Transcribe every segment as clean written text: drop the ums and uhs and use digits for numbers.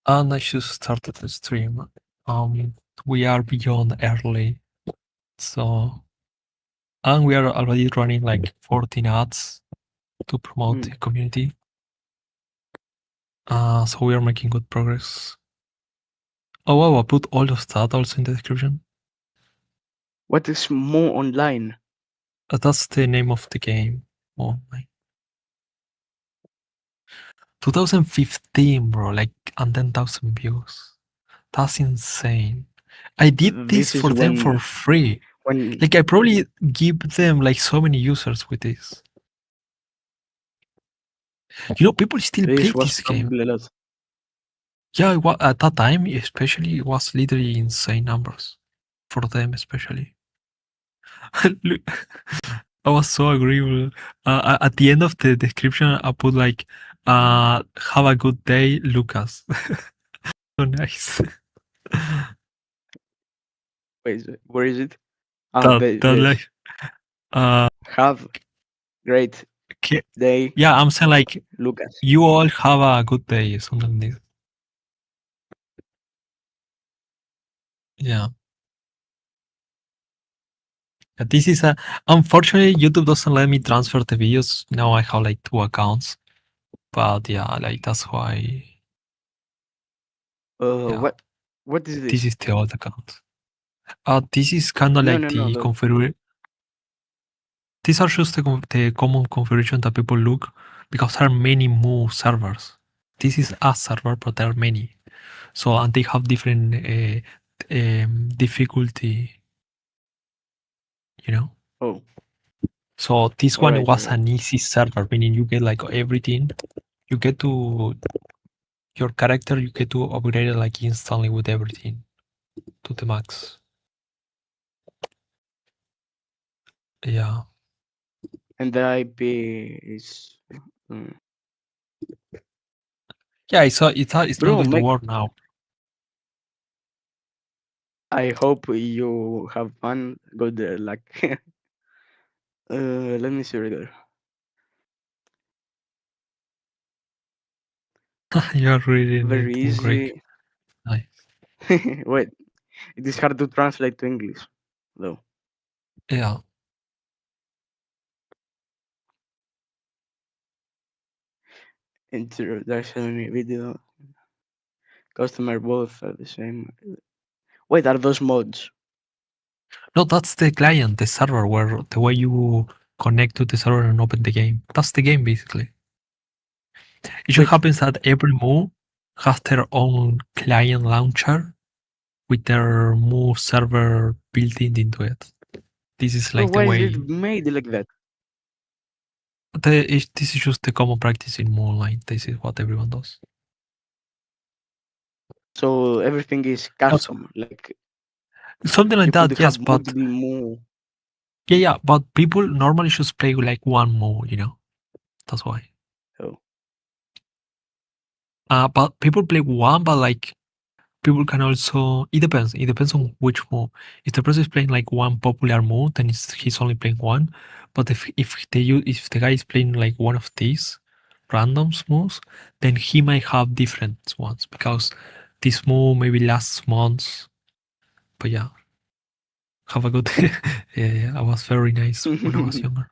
And I should start the stream. We are beyond early, so and we are already running like 14 ads to promote the community. So we are making good progress. Oh wow, I put all of that also in the description. What is more online? That's the name of the game. Oh my. 2015, bro, like, and 10,000 views. That's insane. I did this This for is them for free. when Like, I probably give them like so many users with this. People still play this was this game. probably a lot. Yeah, at that time, especially, it was literally insane numbers for them, especially. Look, I was so agreeable. At the end of the description, I put like, "Have a good day, Lucas." So nice. Wait, where is it? Ah, That this. like, uh, Have great day, yeah, I'm saying like, Lucas. you all have a good day, something like this. Yeah. This is a unfortunately YouTube doesn't let me transfer the videos. Now I have like 2 accounts. But yeah, like that's why. Yeah, What is this this? is the old account. This is kind of No, like no, no. the configuration. These are just the common configuration that people look because there are many more servers. This is a server, but there are many. So and they have different difficulty. You know. Oh, So this all one right, all was right. an easy server, meaning you get like everything. You get to your character. You get to upgrade it like instantly with everything to the max. Yeah. And the IP is. Mm. Yeah, it's not Bro, going to make. work now. I hope you have fun. Good luck. Let me see right there. You're reading Very it in Greek. easy. Nice. Wait, it is hard to translate to English, though. Yeah. Introduction video. Customer both are the same. Wait, are those mods? No, that's the client, the server, where the way you connect to the server and open the game. That's the game basically. It just Wait, happens that every move has their own client launcher with their move server built into it. This is bro, like the why is it way. made like that? This is just the common practice in more online. This is what everyone does. So everything is Also, custom. Like something like you could that, yes, have but multiple move. yeah, but people normally just play with like one move. That's why. Oh. But people play one, but like people can also. It depends. It depends on which move. If the person is playing like one popular move, then he's only playing one. But if the guy is playing like one of these random moves, then he might have different ones because this move maybe lasts months. But yeah, have a good. Yeah, I was very nice when I was younger.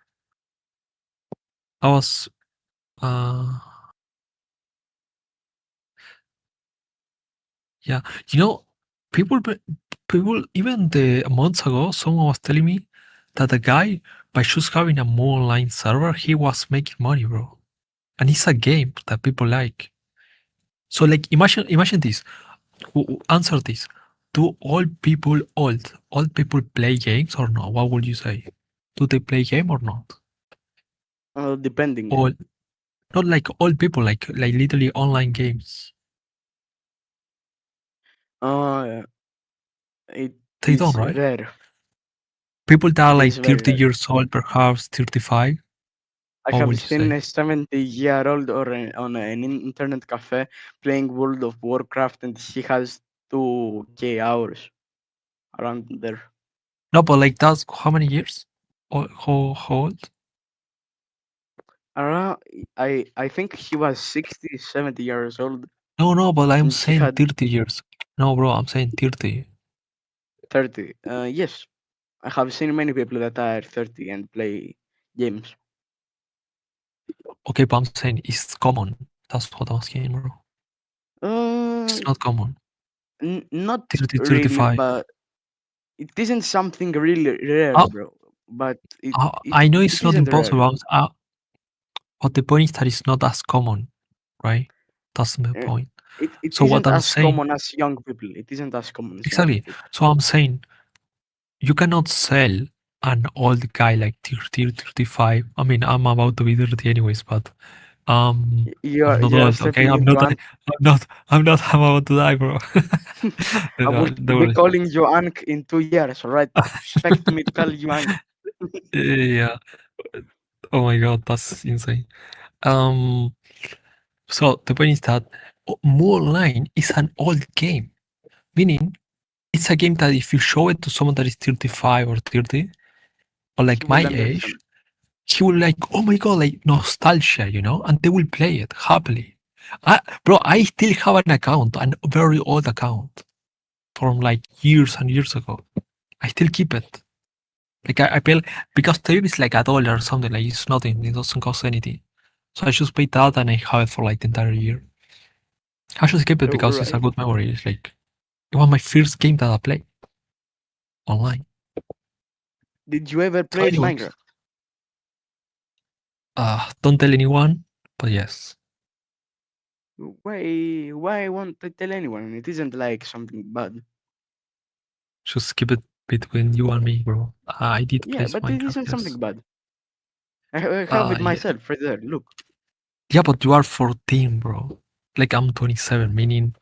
I was. Uh, Yeah, you know, people, people, even the months ago, someone was telling me that the guy, by just having a more online server, he was making money, bro. And it's a game that people like. So, like, imagine this. Answer this. Do old people play games or not? What would you say? Do they play game or not? Depending. All, not like old people, like literally online games. Uh, it They don't, is right? rare. People that are It is like very 30 rare. years old, perhaps 35. I What have would you seen say? a 70-year-old or on an internet cafe playing World of Warcraft, and he has 2K hours around there. No, but like that's how many years? How old? Around, I think he was 60, 70 years old. No, no, but I'm and she saying had 30 years. No, bro, I'm saying 30. 30. Yes, I have seen many people that are 30 and play games. Okay, but I'm saying it's common. That's what I'm asking, bro. It's Uh, not common. Not 30, really, 35. but it isn't something really rare, Uh, bro. But it it I know it it's not isn't rare. impossible, but the point is that it's not as common, right? That's my Uh, point. it So what isn't I'm as saying, common as young people. It isn't as common as young exactly. people. So I'm saying you cannot sell an old guy like 30, 35. I mean, I'm about to be 30 anyways, but I'm not You're old, okay? stepping into an. I'm not, I'm about to die, bro. I will Don't be worry. calling you Ankh in 2 years. All right, expect me to call you Ankh. Yeah. Oh my god, that's insane. Um, so the point is that More Online is an old game, meaning it's a game that if you show it to someone that is 35 or 30, or He like my will age, understand. he will like, oh my god, like nostalgia, and they will play it happily. Bro, I still have an account, an very old account from like years and years ago. I still keep it. Like I pay because tape is like $1 or something. Like it's nothing. It doesn't cost anything. So I just pay that and I have it for like the entire year. I just keep it All because it's a right. good memory. It's like it was my first game that I played online. Did you ever So, play anyways, Minecraft? don't tell anyone, but yes, Why won't I tell anyone? It isn't like something bad. just keep it between you and me, bro. I did play Yeah, but it Minecraft, isn't something yes. bad. I have it Yeah, myself right there. Look. yeah, but you are 14, bro. Like I'm 27, meaning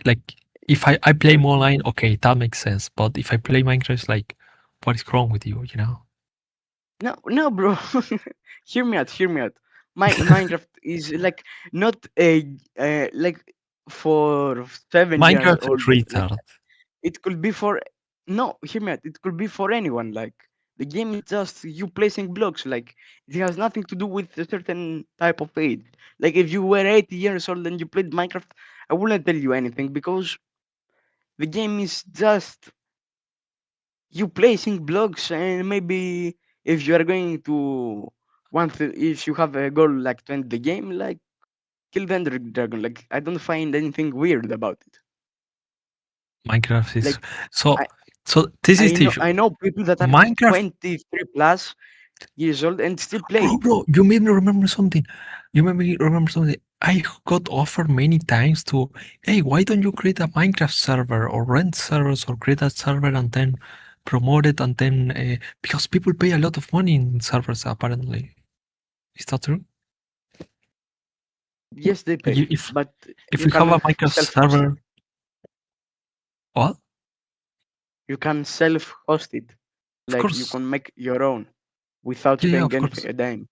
like if I play Uh, more online, okay, that makes sense. But if I play Minecraft, it's like, what is wrong with you? You know? no, no, bro. Hear me out. Hear me out. My Minecraft is like not a like for 7 years Minecraft old. Like retard. it could be for no. Hear me out. It could be for anyone. Like the game is just you placing blocks. Like it has nothing to do with a certain type of age. Like if you were 80 years old and you played Minecraft, I wouldn't tell you anything because the game is just you placing blocks and maybe if you are going to if you have a goal like to end the game like kill the ender dragon, like I don't find anything weird about it. Minecraft is Like so. i So this is i the know issue. i know people that are Minecraft, 23 plus years old and still play bro, it. bro. You made me remember something. You made me remember something. I got offered many times to, hey, why don't you create a Minecraft server or rent servers or create a server and then promote it and then because people pay a lot of money in servers apparently. Is that true? Yes, they Like pay, but if you you have can a Minecraft self-host it. server, what? You can self-host it, Of like you course. can make your own without Yeah, yeah, paying of anything course. a dime.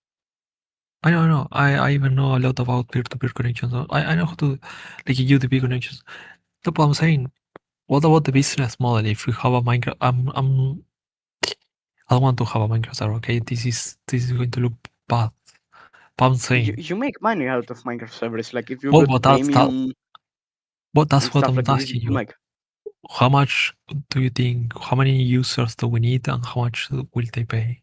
I know, I know. I even know a lot about peer-to-peer connections. I know how to like UDP connections. That's what I'm saying. What about the business model? If you have a Minecraft, I don't want to have a Minecraft server. Okay, this is going to look bad. But I'm saying, You make money out of Minecraft servers, like if you well, go to premium but and that's what stuff I'm like this, you asking you. make. How much do you think? How many users do we need, and how much will they pay?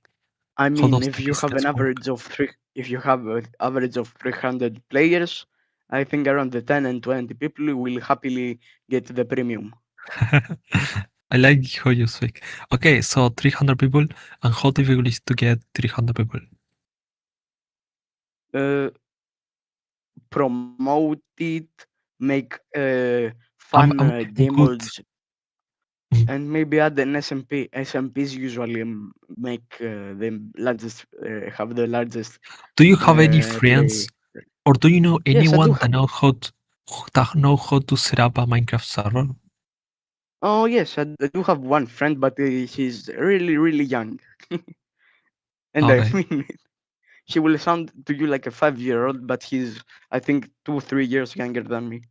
I How mean, does if the you have an business work? average of three, if you have an average of 300 players, I think around the 10 and 20 people will happily get the premium. I like how you speak. Okay, so 300 people, and how difficult is to get 300 people? Uh, Promote it, make I'm fun getting game good. modes, Mm. and maybe add an SMP. SMPs usually make the largest, have the largest Do you have any play. friends, or do you know Yes, I do anyone have. that know how to set up a Minecraft server? Oh yes, I do have one friend, but he's really really young, and I Okay, mean he will sound to you like a 5-year-old, but he's I think 2 3 years younger than me.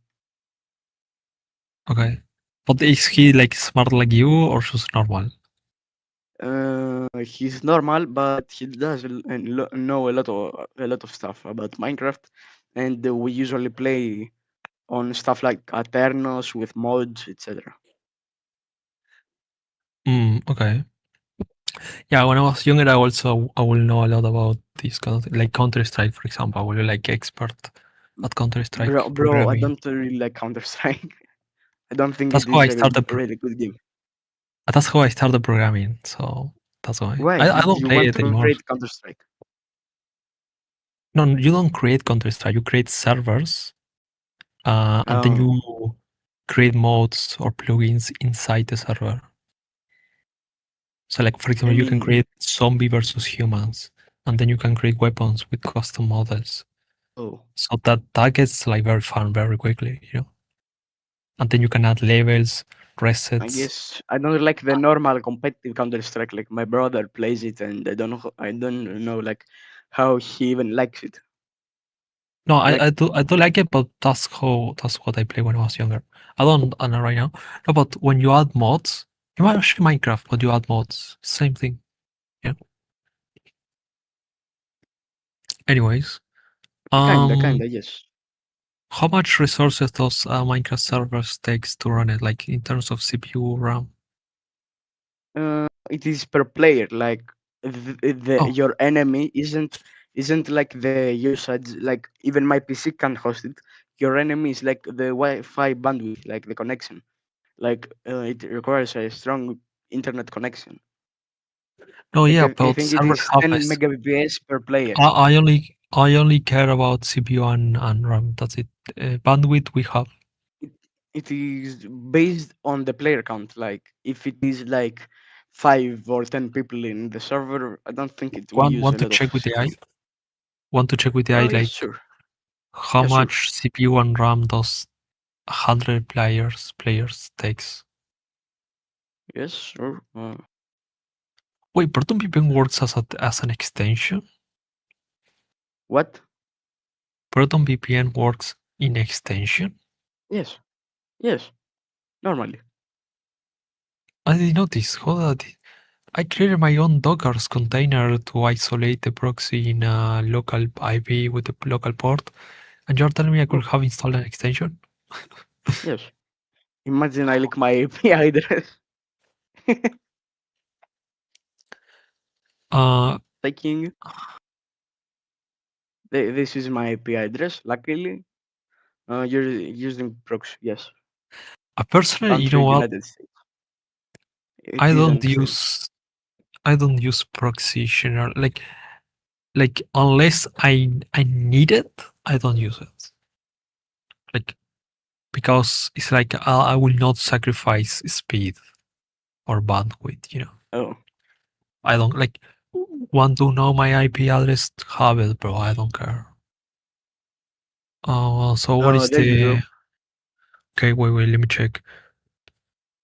okay. But is he like smart like you or just normal? He's normal, but he does know a lot of stuff about Minecraft, and we usually play on stuff like Aternos with mods, etc. Okay. Yeah, when I was younger, I will know a lot about this kind of like Counter Strike, for example. I will be like expert at Counter Strike Bro, I programming. don't really like Counter Strike. I don't think That's it how I is started. a really good game. That's how I started programming. So that's why Why I did don't you play want it to anymore. create Counter Strike? No, you don't create Counter Strike. You create servers, and then Oh, you create modes or plugins inside the server. So, like for I example, you can mean, create zombie versus humans, and then you can create weapons with custom models. oh, So that gets like very fun very quickly, and then you can add levels, I resets. guess I don't like the normal competitive Counter Strike. Like my brother plays it, and I don't know like how he even likes it. No, Like I do like it, but that's what I play when I was younger. I don't know right now. No, but when you add mods, you might actually Minecraft, but you add mods, same thing. Yeah. Anyways, kinda, um, yes. how much resources does Minecraft servers takes to run it? Like in terms of CPU, RAM? It is per player. Like Oh, your enemy isn't like the usage. Like even my PC can host it. Your enemy is like the Wi-Fi bandwidth, like the connection. Like it requires a strong internet connection. no, Like yeah, I but think it servers is have 10 this. megabps per player. I only care about CPU and RAM. That's it. Bandwidth we have. It, it is based on the player count. Like if it is like 5 or 10 people in the server, I don't think it will use a Want to lot of check with the AI? CPU. Want to check with the AI Oh yes, like sure. how Yeah, sure. much CPU and RAM does 100 players takes? Yes, sure. Wait, Proton VPN works as an extension? What? Proton VPN works in extension? Yes, yes. Normally. I didn't notice. Hold on. I created my own Docker's container to isolate the proxy in a local IP with a local port, and you're telling me I could Oh, have installed an extension? yes. Imagine I leak my API address. Uh, Taking this is my API address. Luckily, you're using proxy. Yes, personally, you know country what? United States. I It don't isn't same. use I don't use proxy general like unless I need it, I don't use it. Like because it's like I will not sacrifice speed or bandwidth. Oh, I don't like want to know my IP address, have it, bro. I don't care. So what is there you the go. okay? Wait. Let me check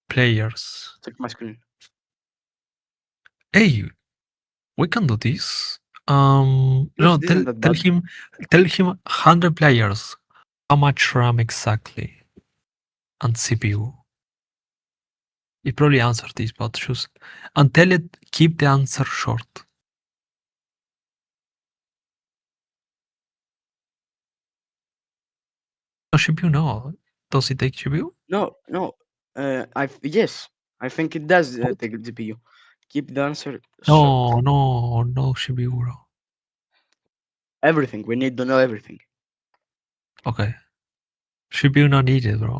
players. Check my screen. Hey, we can do this. Yes, No, this isn't that tell bad. him 100 players. How much RAM exactly and CPU? It probably answered this, but choose and tell it keep the answer short. No CPU, no. Does it take CPU? No, no. Yes, I think it does What? take GPU. Keep the answer short. No CPU, bro. Everything. We need to know everything. Okay. CPU not needed, bro.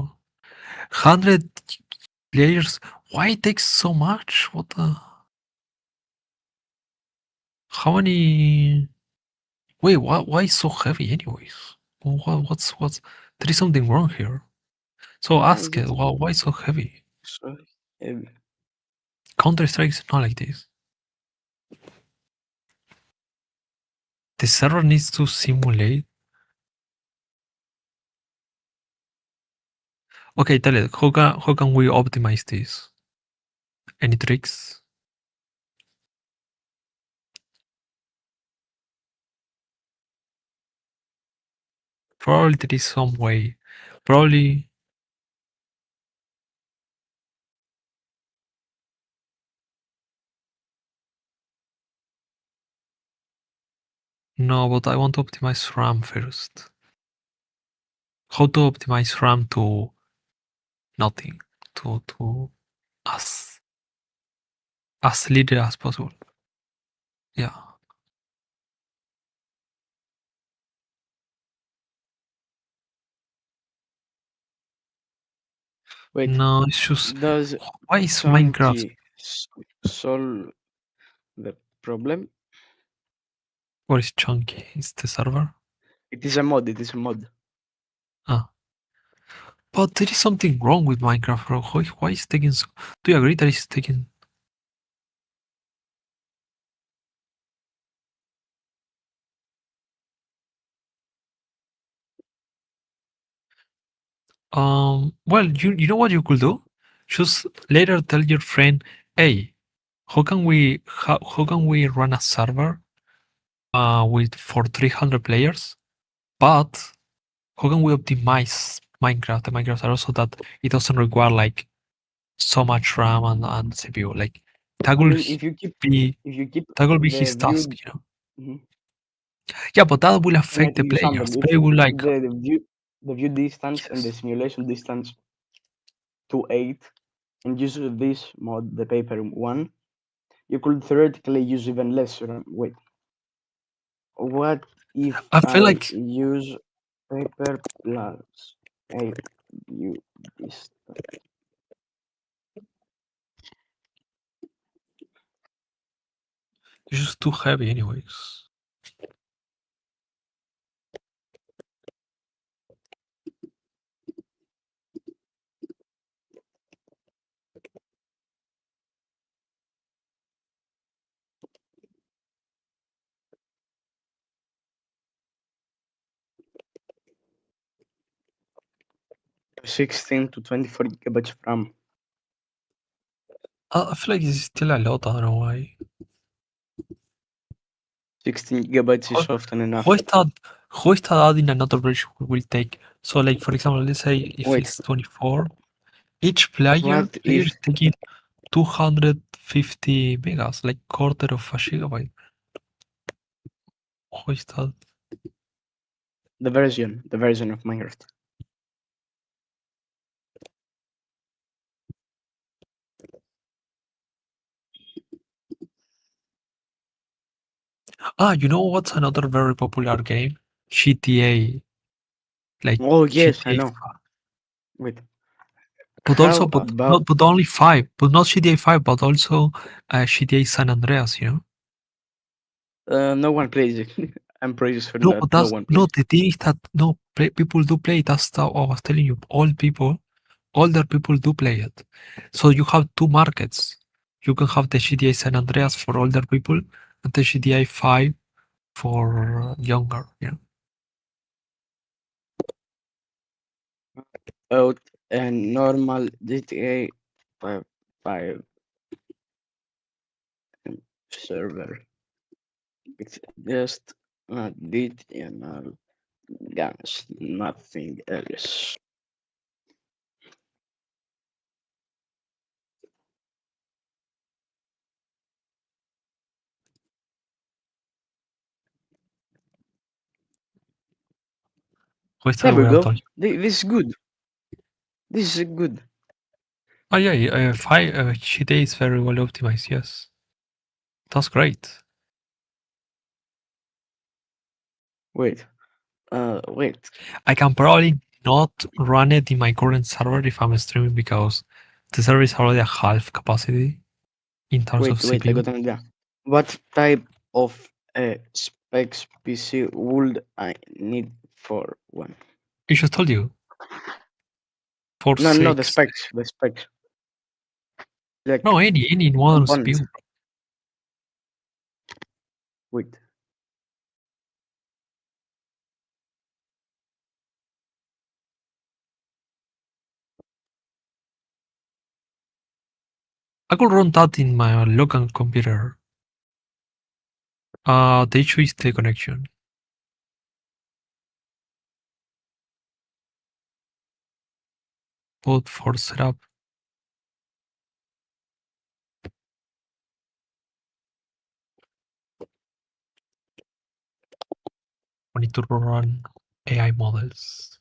100 players. Why it takes so much? What the? How many? Wait, why is so heavy, anyways? What's? There is something wrong here. So Why ask is it. it Why so heavy? so heavy? Counter Strike is not like this. The server needs to simulate. Okay, tell it. How can we optimize this? Any tricks? Probably there is some way. Probably no, but I want to optimize RAM first. how to optimize RAM to nothing, to as as little as possible. Yeah. Wait, No, it's just does why is Minecraft chunky solve the problem? what is chunky? It's the server? It is a mod. It is a mod. Ah. But there is something wrong with Minecraft, bro. Why is taking so do you agree that it's taking well you know what you could do? Just later tell your friend, hey, how can we run a server with for 300 players? But how can we optimize Minecraft, the Minecraft server so that it doesn't require like so much RAM and CPU? Like that I will mean, be if you keep that will be the his task, view, you know. mhm. Yeah, but that will I mean, affect the example, players. if They you will keep like the view distance and the yes. simulation distance to 8 and use this mod, the paper one, you could theoretically use even less RAM. Wait, what if I feel I like use paper plus 8 view distance? it's just too heavy, anyways. 16 to 24 gigabytes of RAM. I feel like it's still a lot. I don't know why. 16 gigabytes How, is often how enough. is that? How is that adding another bridge will take? So, like for example, let's say if Wait, it's 24, each player what if is taking 250 megas, like quarter of a gigabyte. How is that? the version of Minecraft? Ah, you know what's another very popular game? GTA, like Oh yes, I GTA know. 5. Wait, But how also, about but only 5, but not GTA 5, but also GTA San Andreas, you know? no one plays it? I'm pretty sure No, that but no that's one plays no, it. the thing is that no, people do play. That's the, I was telling you, older people do play it. So you have two markets. You can have the GTA San Andreas for older people and the GTA 5 for younger, you know? Out a normal GTA 5, 5 server. It's just additional guns, nothing else. What's There that we way I go. told you? This is good. This is good. Oh yeah, 5 GTA is very well optimized. Yes, that's great. Wait, wait, I can probably not run it in my current server if I'm streaming because the server is already at half capacity in terms of wait. I CPU. got an idea. What type of specs PC would I need for one? I just told you for No, no, the 6. specs. The specs. No, Like any modern components. CPU. Wait. I could run that in my local computer. The issue is the connection. But for setup, we need to run AI models.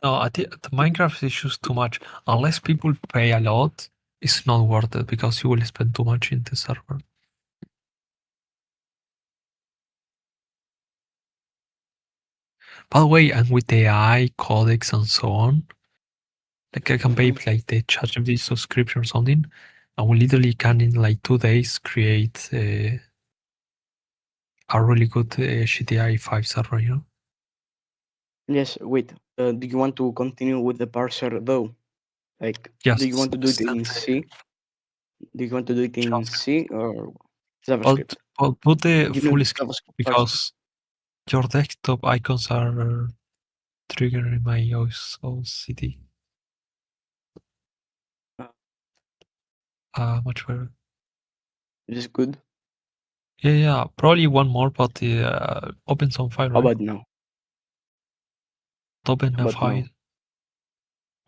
No, I think the Minecraft is just too much. Unless people pay a lot, it's not worth it because you will spend too much in the server. By the way, and with the AI codecs and so on, like I can pay Mhm. like the ChatGPT subscription or something, and we literally can in like 2 days create a really good GTA 5 server. You know? Yes, wait. Do you want to continue with the parser though? Like, do you Yes, want to do it send in C? Do you want to do it in JavaScript. C or But, JavaScript? but put the Give me the full screen JavaScript parser. because your desktop icons are triggering my OCD. Uh, Much better. it is good. Yeah, yeah, probably one more, but open some file, How right? about now? Open How a about file. now?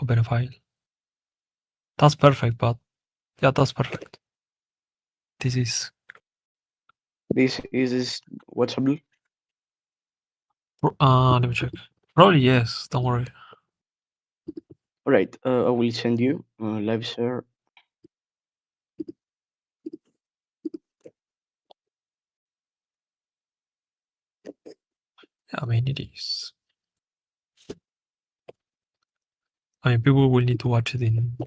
Open a file. That's perfect, but yeah, that's perfect. This is This is watchable. let me check. Probably yes. Don't worry. All right. I will send you live share. I mean, it is. I mean, people will need to watch it in.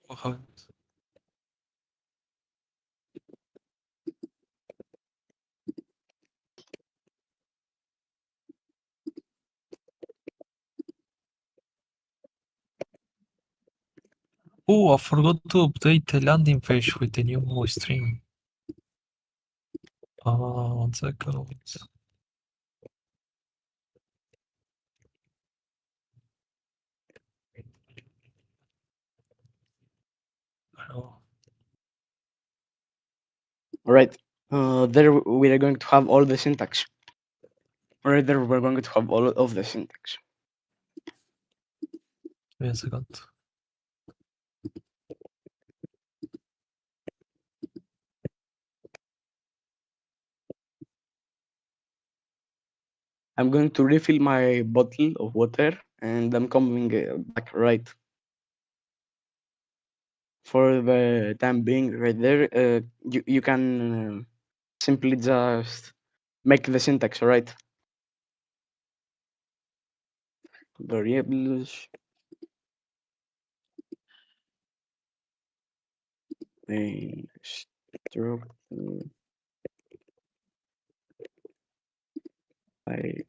What happened? Oh, I forgot to update the landing page with the new stream. 1 second. Oh, All right. There we are going to have all the syntax. Right there, we're going to have all of the syntax. wait a second. I'm going to refill my bottle of water, and I'm coming back right for the time being. Right there, you can simply just make the syntax, right? Variables, then structure. I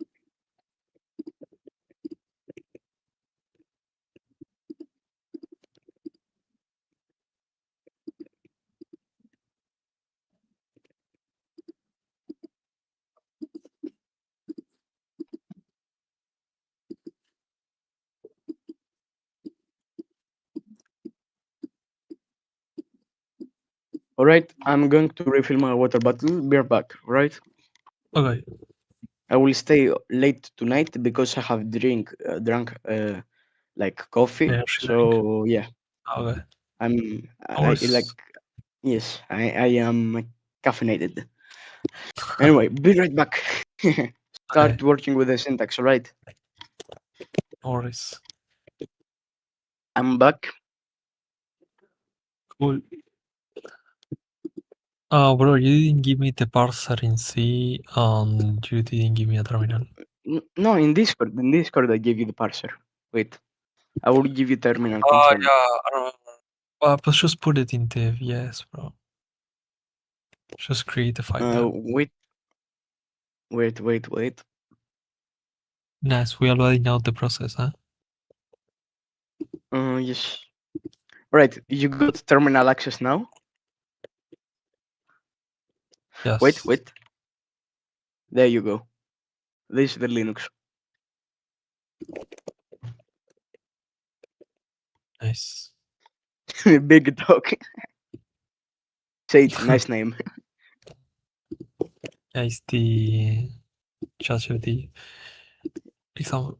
All right, I'm going to refill my water bottle. Be right back, right? Okay. I will stay late tonight because I have drunk like coffee. Energy drink. So yeah, Okay. I Ours. like yes, I am caffeinated. Anyway, be right back. Okay. Start working with the syntax, all right? Ours. I'm back. Cool. Bro, you didn't give me the parser in C, and you didn't give me a terminal. No, in Discord, I gave you the parser. Wait, I will give you terminal Oh, console. yeah, I remember. But just put it in the yes, bro. Just create the file there. Wait, wait. Nice, we already know the process, huh? Yes. Right, you got terminal access now. Yes. Wait. There you go. This is the Linux. Nice. Big talk. Say it. Nice name. Yeah, it's the ChatGPT example.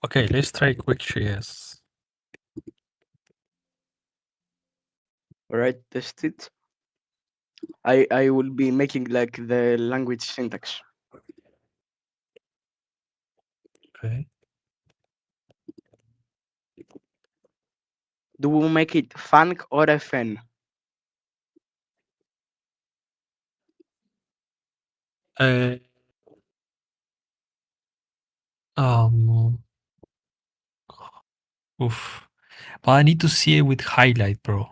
Okay, let's try quick CS. All right, test it. I will be making like the language syntax. Okay. Do we make it funk or FN? Uh, um. Oof. But I need to see it with highlight, bro.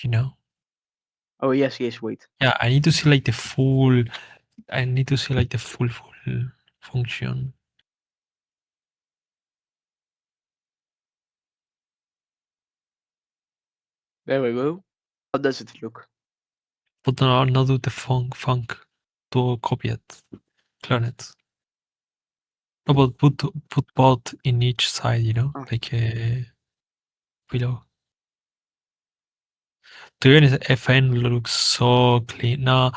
You know. Oh yes, yes. Wait. Yeah, I need to see like the full. I need to see like the full function. There we go. How does it look? But no, I'll not do the funk to copy it, clone it. No, but put both in each side, you know, Ah, like below. To be honest, FN looks so clean. Now,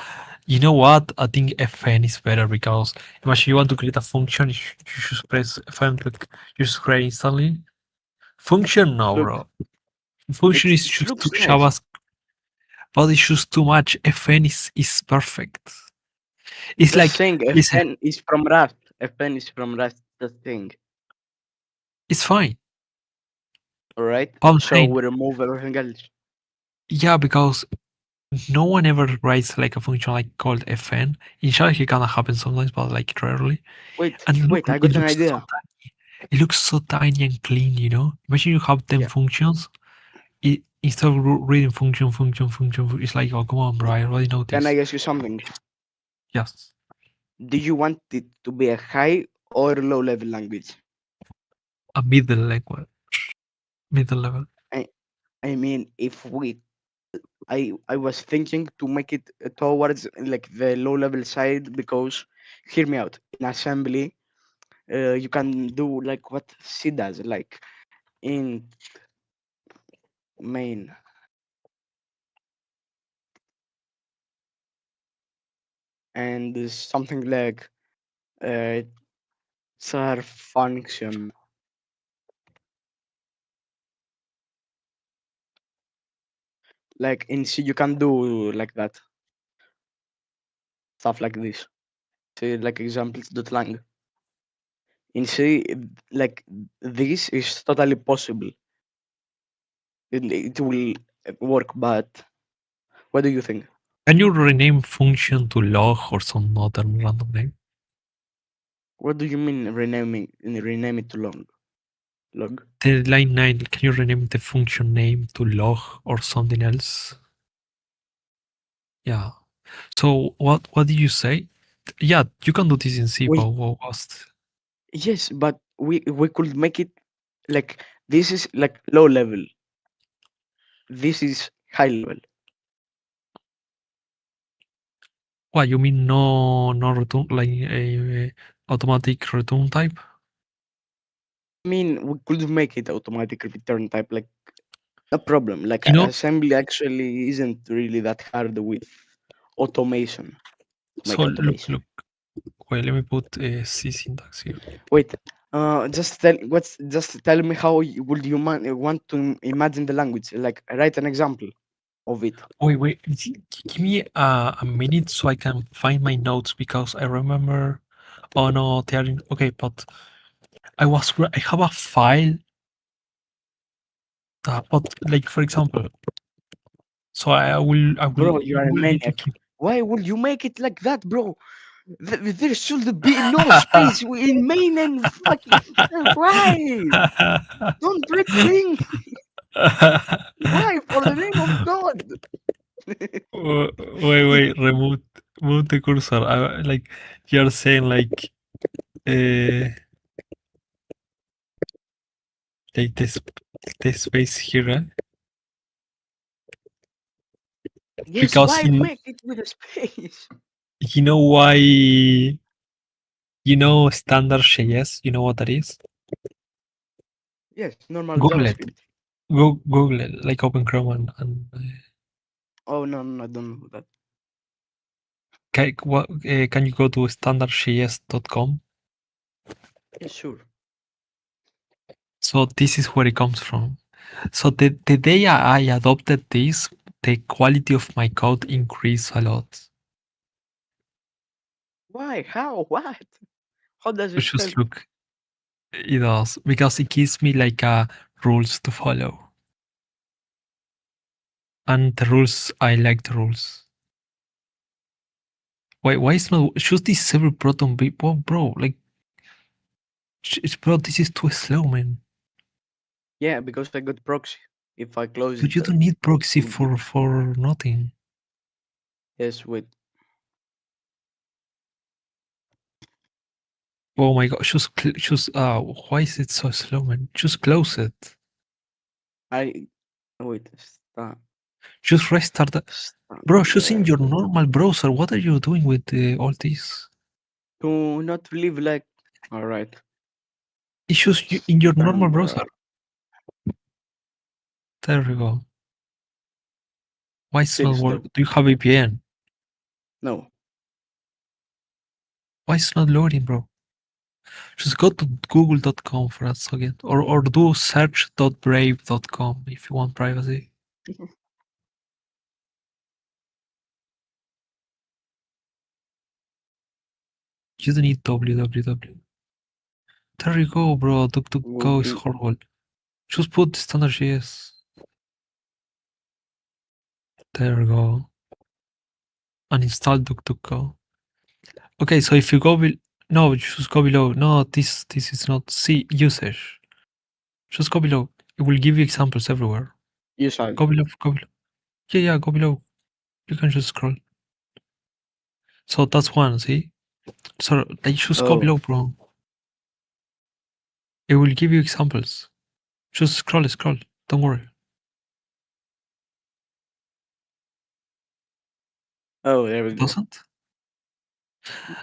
you know what? I think FN is better because imagine you want to create a function, you should press FN, like you should create instantly. Function, no, look, bro. Function is it just too looks nice. JavaScript, but it's just too much. FN is perfect. It's Just like, saying, listen, FN is from Rust. FN is from Rust. Just saying. it's fine. All right. But I'm So saying, we remove everything else. yeah, because no one ever writes like a function like called FN. In Java, it kind of happens sometimes, but like rarely. Wait, And look, wait. I it got an looks so idea. it looks so tiny and clean, you know. Imagine you have 10 Yeah. functions. Instead of reading function, it's like, oh, come on, bro, I already know Can I this. ask you something? Yes, Do you want it to be a high or low level language? a middle level, middle level. I, I mean, if we, I was thinking to make it towards like the low level side because, hear me out. In assembly, you can do like what C does, like in main and something like uh, char function. Like in C, you can do like that stuff like this. Say like examples.lang. In C, like this is totally possible. It will work, but what do you think? Can you rename function to log or some other random name? What do you mean rename it to log? The line 9, can you rename the function name to log or something else? Yeah. So what did you say? Yeah, you can do this in C, but We what was yes, but we could make it like this is like low level. This is high level. what you mean? No return like a automatic return type. I mean, we could make it automatic return type, like no problem. Like You know. assembly actually isn't really that hard with automation to So make look, automation. look. Wait, let me put C syntax here. Wait, just tell me how would you want to imagine the language? Like write an example of it. Wait. Give me a minute so I can find my notes because I remember. Oh no, they are in. Okay, but I have a file that, but like for example, so Bro, you are a will need to maniac. keep. Why would you make it like that, bro? There should be no space in main and fucking. Why? Don't break things. Why? For the name of God. Wait, remove the cursor. Like you're saying, uh, like this space here, Yes, because why make it with a space? you know why You know standard JS? You know what that is? Yes, normal Google it. JavaScript. Google it, like open Chrome Oh no, no, I don't know that. can you go to standardjs.com? Yeah, sure. So this is where it comes from. So the day I adopted this, the quality of my code increased a lot. Why? How? What? How does But it just help? look, it does because it gives me like rules to follow, and the rules I like the rules. Why is not should this server proton be bro? Like, bro, this is too slow, man. Yeah, because I got proxy. If I close But it, you don't need it proxy would be. for nothing. Yes, wait. Oh my god, just why is it so slow, man? Just close it. I wait. Just restart the bro. Just in Standard. your normal browser. What are you doing with all this? To not live like. All right. It's just in your normal browser. Standard. There we go. Why it's Still not work? slow. Do you have VPN? No. Why it's not loading, bro? Just go to google.com for a second, or do search.brave.com if you want privacy. You don't need www. There you go, bro. DuckDuckGo is Google. horrible. Just put the standard JS. There we go. Uninstall DuckDuckGo. Okay, so if you go no, just go below. No, this is not see usage. Just go below. It will give you examples everywhere. You said. Go below. Go below. Yeah, go below. You can just scroll. So that's one. See. So like just go Oh. below, bro. It will give you examples. Just scroll. Don't worry. Oh, there we It go. doesn't.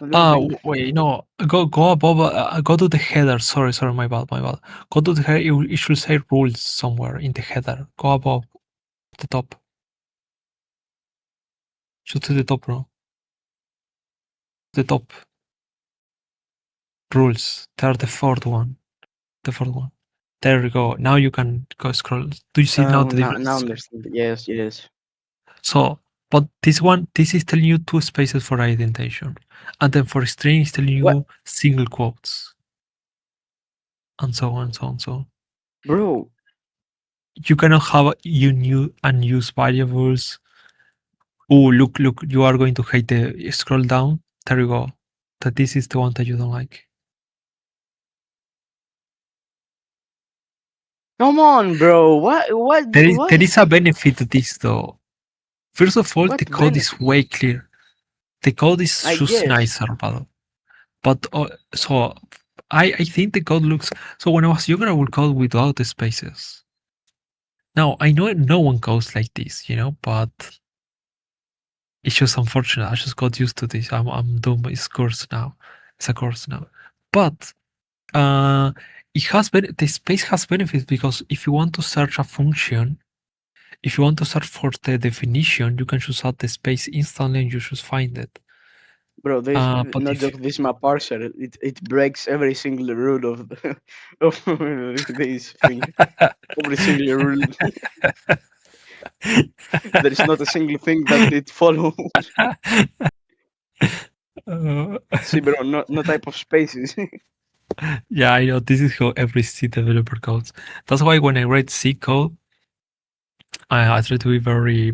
Loading. Wait, no. Go above. Go to the header. Sorry. My bad. Go to the header. It should say rules somewhere in the header. Go above the top. Just to the top, bro. The top rules. They're the fourth one. The fourth one. There we go. Now you can go scroll. Do you see now Oh, the now I difference? understand. Yes, yes. So, but this is telling you two spaces for indentation, and then for string is telling What, you single quotes, and so on, so on, so on. bro? You cannot have you new unused variables. Oh, look! You are going to hate the scroll down. There you go. That this is the one that you don't like. Come on, bro. What? What? There is a benefit to this though. First of all, the What code is benefit? way clear. The code is I just guess, nicer, but so I think the code looks so. When I was younger, I would code without the spaces. Now I know no one codes like this, but it's just unfortunate. I just got used to this. I'm doing my course now. It's a course now, but uh, the space has benefits because if you want to search a function, if you want to search for the definition, you can just add the space instantly and you just find it. bro. This But not if just this map parser. It breaks every single rule of of this thing. Every single rule. There is not a single thing that it follows. uh, See, bro. No type of spaces. yeah, I know this is how every C developer codes. That's why when I write C code, I try to be very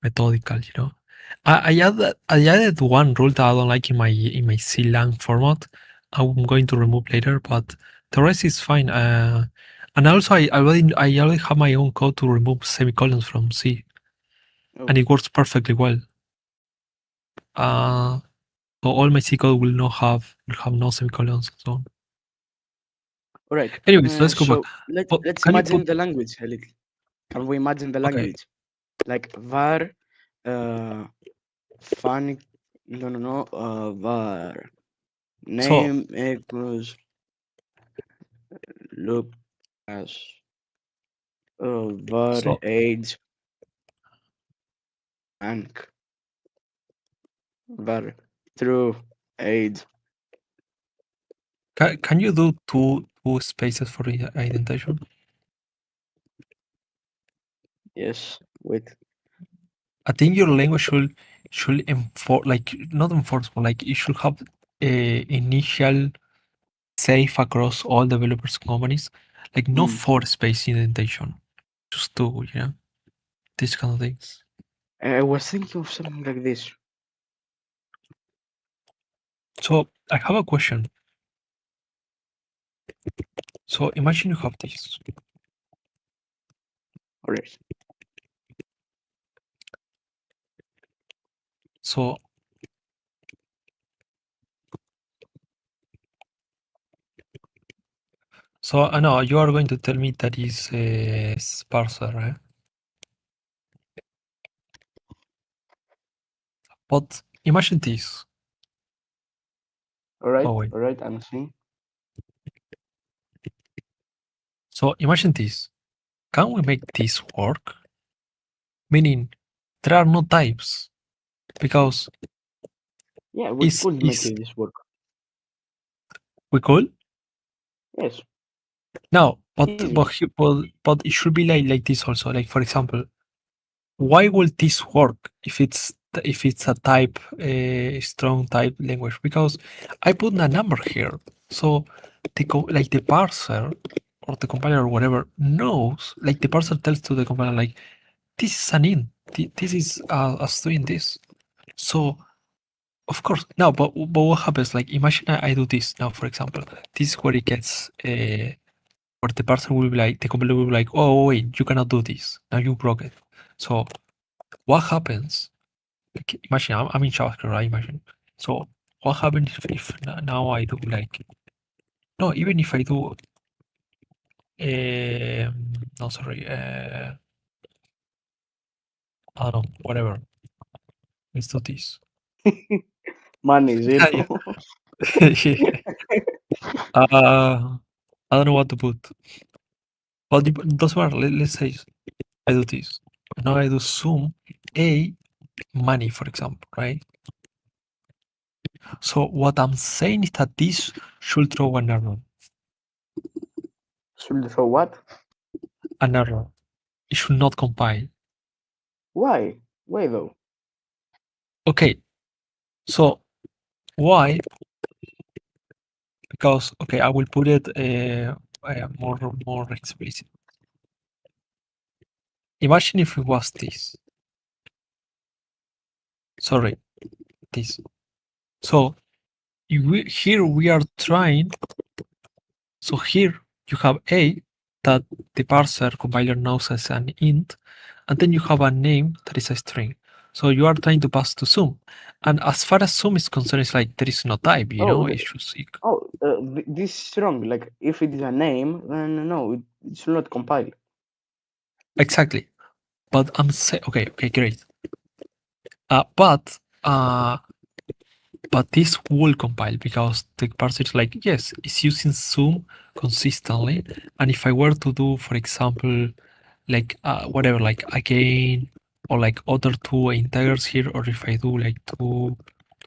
methodical. I added one rule that I don't like in my C lang format. I'm going to remove later, but the rest is fine. And also I already have my own code to remove semicolons from C, Oh, and it works perfectly well. Uh, so all my C code will have no semicolons and so on. all right. Anyways, let's go back. So let's Can you imagine put the language a little. Can we imagine the okay? language like var, uh, funny? No, var. So Name equals look as var so age blank var true age. can you do two spaces for indentation? Yes, wait. I think your language should enforce, like not enforce, but like it should have a initial safe across all developers companies, like no Hmm. for space indentation, just two, these kind of things. I was thinking of something like this. So I have a question. So imagine you have this. Alright. So I know you are going to tell me that is a parser, right? But imagine this. Alright, Oh wait. alright, I'm seeing. So imagine this. Can we make this work? Meaning there are no types because Yeah, we is could make is this work. we could Yes, now, easy. but it should be like this also. Like for example, why will this work if it's a type a strong type language? Because I put a number here, so like the parser or the compiler or whatever knows. Like the parser tells to the compiler like this is an int. This is us doing this. So of course now, but what happens? Like imagine I do this now. For example, this is where it gets. Where the parser will be like the compiler will be like, oh wait, you cannot do this. Now you broke it. So what happens? Like, imagine I'm in JavaScript, right? Imagine. So what happens if now I do like no, even if I do no sorry I don't know whatever. Let's do this. Money zero. Yeah, yeah. I don't know what to put. But it doesn't matter. Let's say I do this. Now I do zoom a money, for example, right? So what I'm saying is that this should throw an error. So what? An error. It should not compile. Why? Why though? Okay, so why? Because okay, I will put it more explicit. Imagine if it was this. Sorry, this. So here we are trying. So here you have a that the parser compiler knows as an int, and then you have a name that is a string. So you are trying to pass to Zoom, and as far as Zoom is concerned, it's like there is no type. Oh, It's just this is wrong. Like, if it is a name, then no, it should not compile. exactly. But I'm saying okay, great. But this will compile because the parser is like, yes, it's using Zoom consistently. And if I were to do, for example, like whatever, like again, or like other two integers here, or if I do like two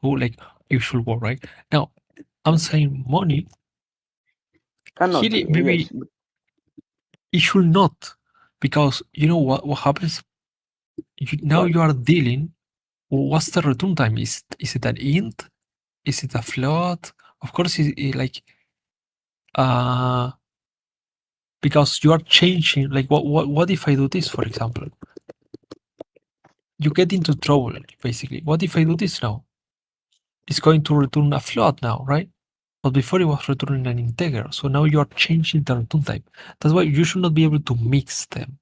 like usual word, right? Now, I'm saying money, Cannot. here Yes. maybe it should not, because you know what happens? Now What? you are dealing, what's the return time? Is it an int? Is it a float? Of course, like uh because you are changing. Like what if I do this, for example? You get into trouble basically. What if I do this now? It's going to return a float now, right? But before it was returning an integer. So now you are changing the return type. That's why you should not be able to mix them.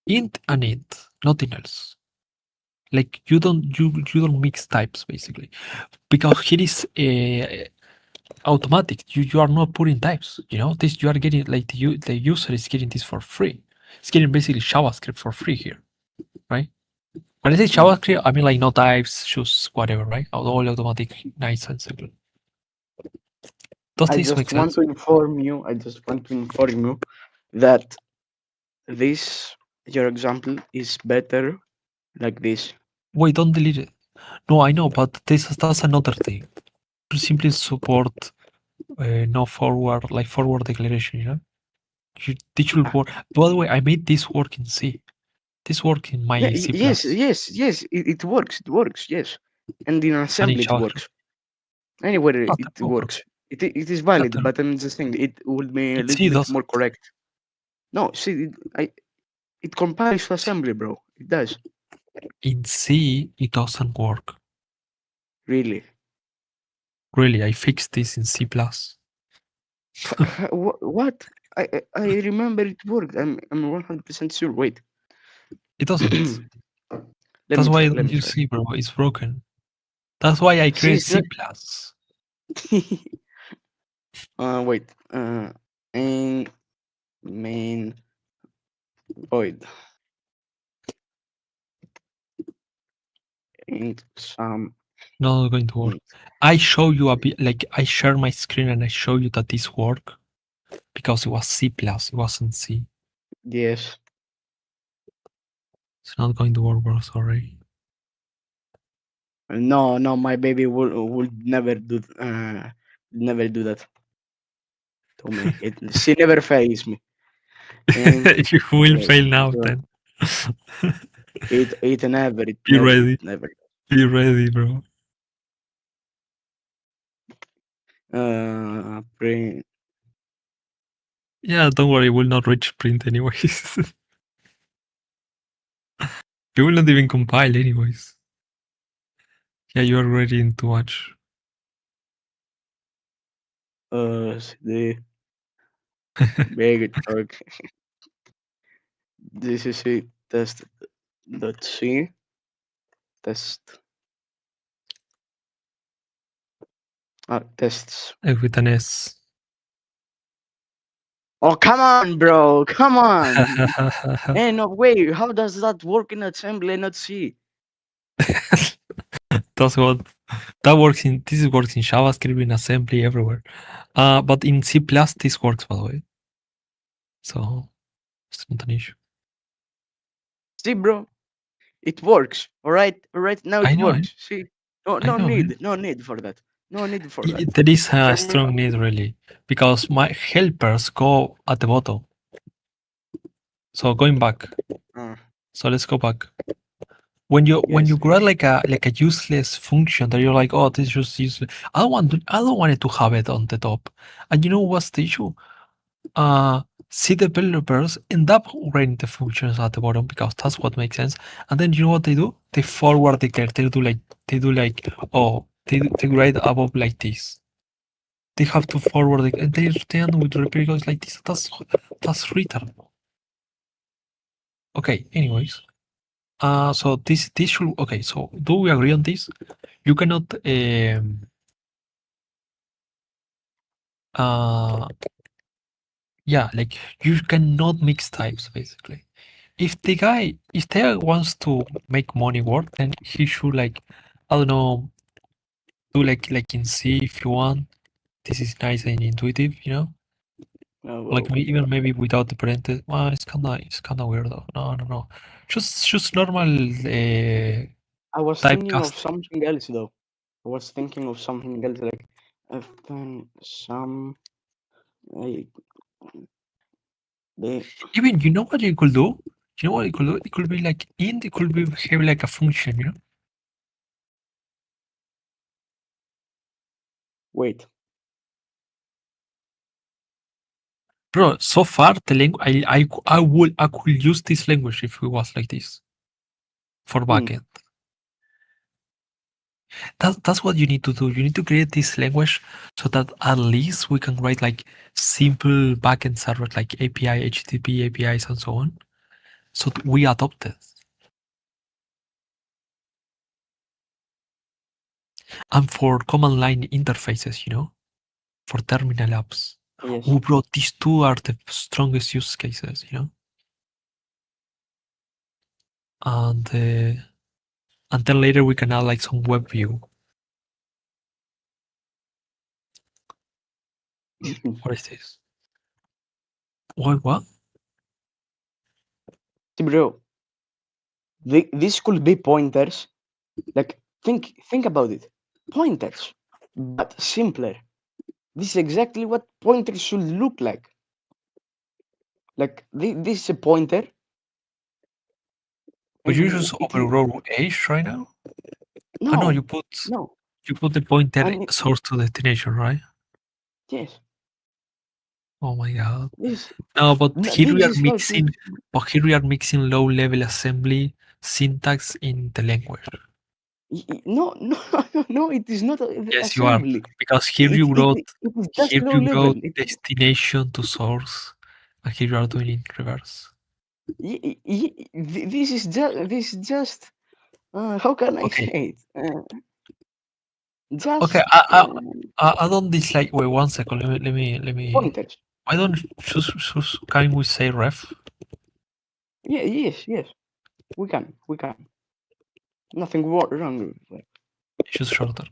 Int and int, nothing else. Like you don't mix types basically, because here is automatic. You are not putting types. This you are getting, like the user is getting this for free. It's getting basically JavaScript for free here, right? When I say Hmm. JavaScript, I mean like no types, just whatever, right? All automatic, nice and simple. Does I this make just want sense? to inform you. I just want to inform you that this your example is better like this. Wait, don't delete it. No, I know, but that's another thing. To simply support no forward, like forward declaration, you know? This should Ah, work. By the way, I made this work in C. This work in yeah, my C yes, plus yes, yes. It works. It works. Yes, and in and in assembly it JavaScript. works. Anywhere Not the it problem. works. It is Not valid, the, but I'm just saying it would be a in little C bit doesn't. more correct. No, see, it compiles to assembly, bro. It does. In C, it doesn't work. Really. Really, I fixed this in C plus. What? I remember it worked. I'm 100% sure. Wait. It doesn't. Let That's me why try. I Let don't me use try. C, bro. It's broken. That's why I See, create it's not. C plus. Wait. In main void int some Not going to work. int. I show you a bit, like I share my screen and I show you that this work because it was C plus. It wasn't C. Yes. It's not going to work, bro. Sorry. No, no, my baby would never do that to me. She never fails me. And You will wait, fail now. so Then it never, it be never, it ready. never. Be ready, bro. Print. Yeah, don't worry. It will not reach print anyways. You will not even compile anyways. Yeah, you are ready in too much. The big talk. This is it. Test dot c test. Tests. With an S. Oh, come on, bro. Come on. Hey, no way. How does that work in assembly and not C? That's what that works in. This works in JavaScript, in assembly, everywhere. But in C plus, this works by the way. So it's not an issue. See, bro. It works. All right. All right. Now I it know. works. See. No, I no know. need. No need for that. No need for that. There is a For me. strong need really because my helpers go at the bottom. So going back. Uh, So let's go back. When you yes. grab like a useless function that you're like, oh, this is just useless. I don't want it to have it on the top. And you know what's the issue? Uh C developers end up writing the functions at the bottom because that's what makes sense. And then you know what they do? They forward declare. They do like oh they write above like this. They have to forward it and they end with replicas like this. That's retard. Okay, anyways. So this should okay. So do we agree on this? You cannot uh yeah, like you cannot mix types basically. If the guy wants to make money work, then he should like I don't know, do like in C if you want. This is nice and intuitive, you know? Like Well, even maybe without the parentheses. Well, it's kinda weird though. No. Just normal I was thinking of typecasting. something else though. I was thinking of something else like often some like the Even you know what you could do? You know what you could do? It could be like int, it could be have like a function, you know? wait. Bro, so far the language I could use this language if it was like this for Hmm. backend. That's what you need to do. You need to create this language so that at least we can write like simple backend servers like API, HTTP APIs, and so on. So we adopt it. And for command line interfaces, you know, for terminal apps. Yes. Oh, bro, these two are the strongest use cases, you know. And then later we can add like some web view. What is this? What? See, bro, this could be pointers. Like, think about it. Pointers, but simpler. This is exactly what pointers should look like. Like, this is a pointer, But you and just it is overgrow age right now? Oh no, no, no, you put the pointer and source to destination, right? yes, Oh my god. this No, but here we this are is how it should. mixing. But here we are mixing low-level assembly syntax in the language. No, no, no, it is not Yes, you are, assembly. because It is just here low you level. wrote destination to source, and here you are doing in reverse. This is just how can I Okay, say it? okay. Just I don't dislike. Wait, 1 second. Let me. pointers. Why don't choose? Can we say ref? Yeah, yes. We can. Nothing wrong with it. Choose shorter.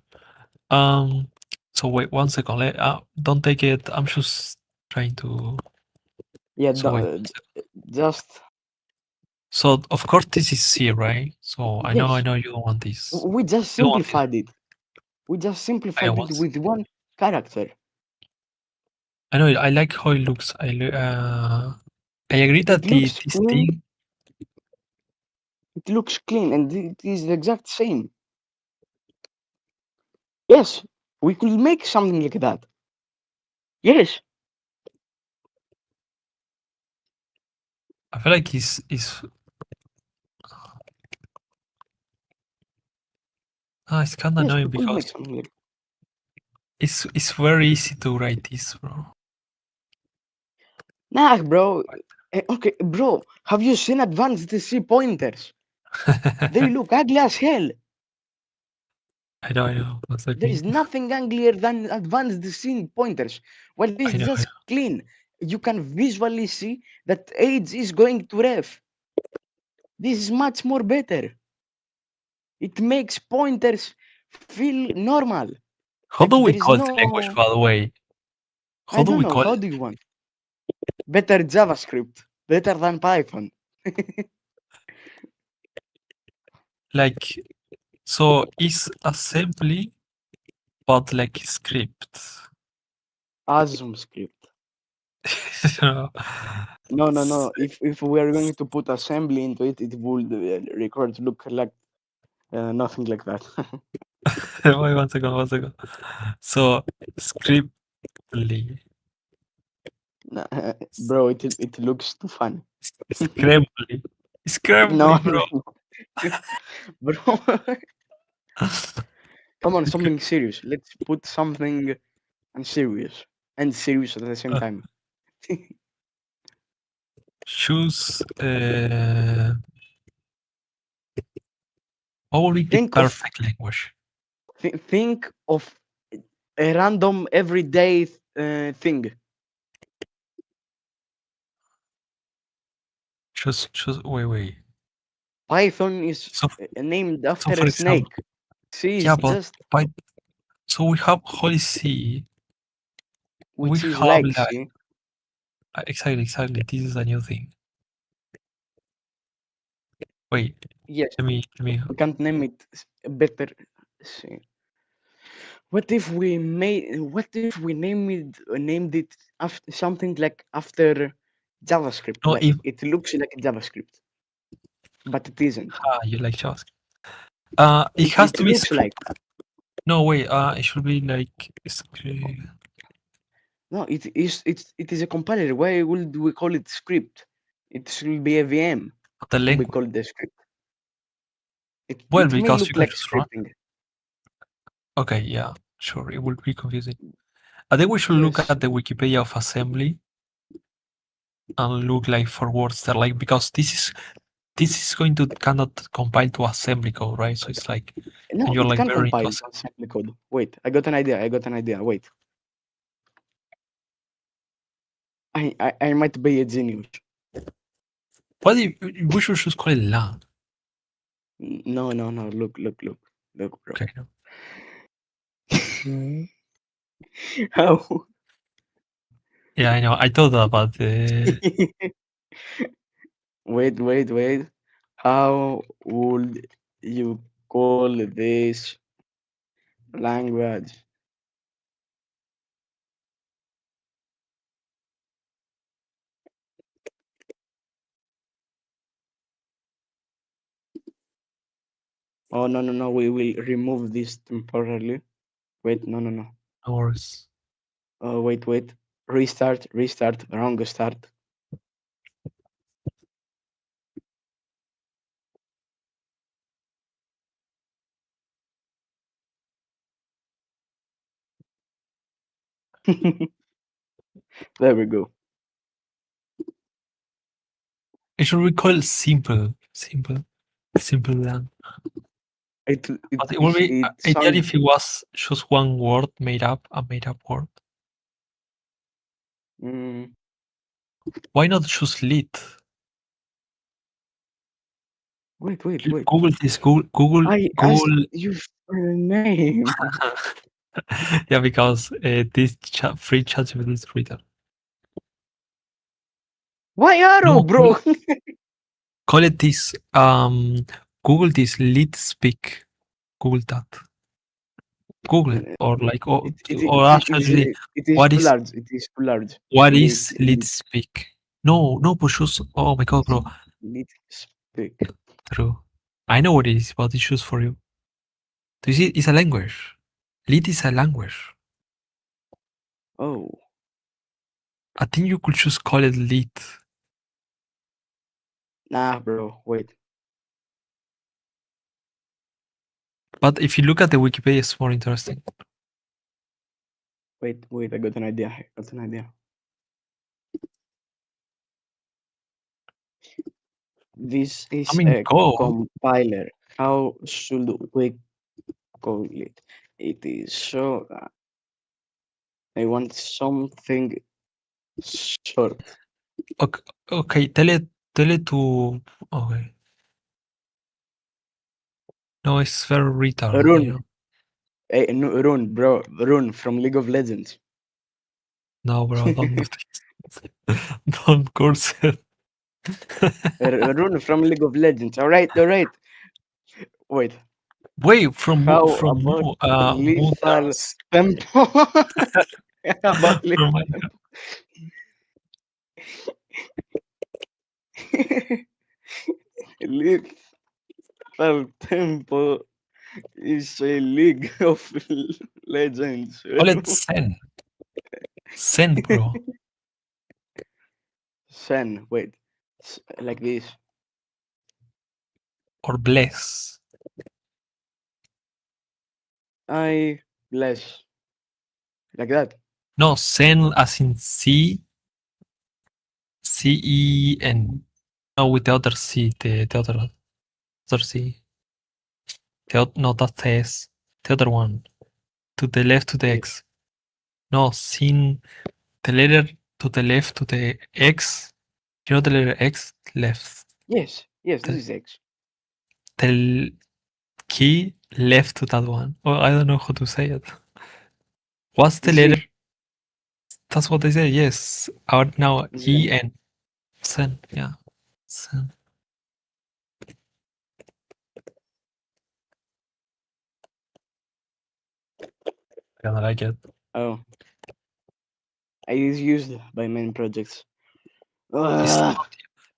Um. So wait 1 second. Don't take it. I'm just trying to. Yeah, So wait. just So of course this is C, right? So I yes. know you don't want this. We just You don't want this. simplified it. We just I simplified it want. with one character. I know. I like how it looks. I agree It that looks this clean. thing. It looks clean, and it is the exact same. Yes, we could make something like that. Yes, I feel like it's kind of yes, annoying we could make because something like. it's very easy to write this, bro. Nah, bro. Okay, bro. Have you seen advanced C pointers? They look ugly as hell. I know. That's the There thing. is nothing uglier than advanced C pointers. While this I is know. just clean, you can visually see that age is going to ref. This is much more better. It makes pointers feel normal. How Like do we there is call the language, no. by the way? How I do don't we know. call How it? do you want? Better JavaScript. Better than Python. Like, so it's assembly, but like script. Asm script. You know? No. If we are going to put assembly into it, it would record look like nothing like that. Wait 1 second, 1 second. So scriptly, Nah, bro, it looks too funny. scrambly, No, scrambly, bro. bro. Come on, something serious. Let's put something unserious and serious at the same Uh, time. choose. What would be the think of perfect language? think of a random everyday thing. Choose. Wait. Python is So, named so after for a example, snake. C yeah, is but just by so we have Holy See. We which is have like like C. exactly. This is a new thing. Wait, Yes, let me. we can't name it better. C. What if we named it after something like after JavaScript? No, Like if it looks like JavaScript, but it isn't. you like JavaScript. It It has it to be looks script. like No, wait. It should be like script. no. It is a compiler. Why would we call it script? It should be a VM The to be language. called the script. Well, It may because you look can like just run. scripting. Okay, yeah, sure. It will be confusing. I think we should look at Yes. the Wikipedia of assembly and look like for words that like because this is going to cannot compile to assembly code, right? So it's like when No, you're it like can very into compile to assembly. assembly code. Wait, I got an idea. Wait, I might be a genius. What if we should just call it LAN? No. Look, bro. Okay, no. How? Yeah, I know. I thought about Wait, wait, wait. How would you call this language? Oh, no, no, no. We will remove this temporarily. Wait, no, no, no. hours. Oh, wait, wait. Restart, restart, wrong start. There we go. It should be called simple. Simple. Simple land. But it would be It ideal sounds. if it was just one word made up, a made up word. Mm, Why not choose lit? wait, wait, wait. Google this. I asked Google. you for a name. Yeah, because this free ChatGPT is written. Why arrow, No, bro? call it this. Google this. Lit speak. Google that. Google it or like or ask ChatGPT. It is What too is large. It is too large. what Lit, is lit lit, speak? No, no, but just oh my god, bro. lit speak. True. I know what it is, but it's just for you. Do you see? It's a language. Lit is a language. Oh, I think you could just call it lit. nah, bro. Wait, But if you look at the Wikipedia, it's more interesting. wait, wait. I got an idea. I got an idea. This I is mean, a go. compiler. How should we call it? It is so. I want something short. Okay, okay, tell it to. Okay, no, it's very retarded. Run. No, run, bro. Run from League of Legends. No, bro, don't do this. Don't curse it. Run from League of Legends. All right, all right. Wait. Wait, How from about moon lethal terms. tempo? About From lethal my lethal tempo is a League of Legends. call it send. Send, bro, Sen, wait, like this. or bless. I bless, like that. No, send as in CEN. No, with the other C, the other C. No, that's S. The other one. To the left to the Okay. X. No, sin the letter to the left to the X. You know the letter X? Left. Yes, yes, this The, is X. the key left to that one. Oh, I don't know how to say it. What's the letter? Z, That's what they say. Yes. Now Zen. EN. Sen. Yeah. Sen. I don't like it. Oh, it is used by many projects. It's Ugh. not.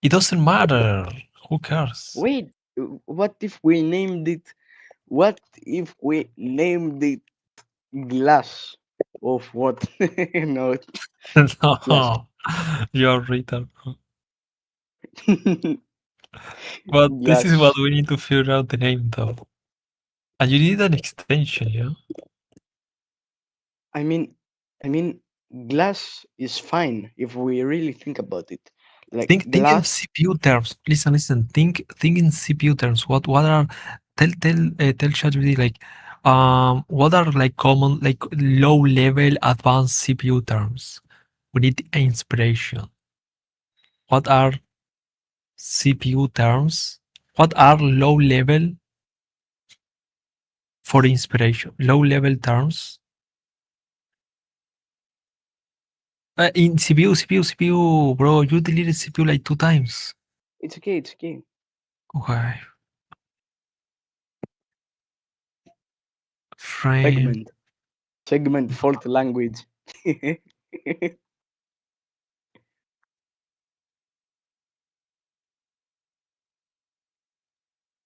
It doesn't matter. Who cares? Wait, what if we named it? What if we named it glass of what? No, glass. No. You're retard. But this is what Glass. we need to figure out the name though. And you need an extension, yeah? I mean, I mean, glass is fine if we really think about it. Like Think in glass. CPU terms. Listen. Think in CPU terms. What are tell ChatGPT like what are like common like low level advanced CPU terms? We need inspiration. What are CPU terms? What are low level for inspiration? Low level terms In CPU, bro. You deleted CPU like 2 times. It's okay. It's okay. Okay. Frame. Segment. Segment fault language. How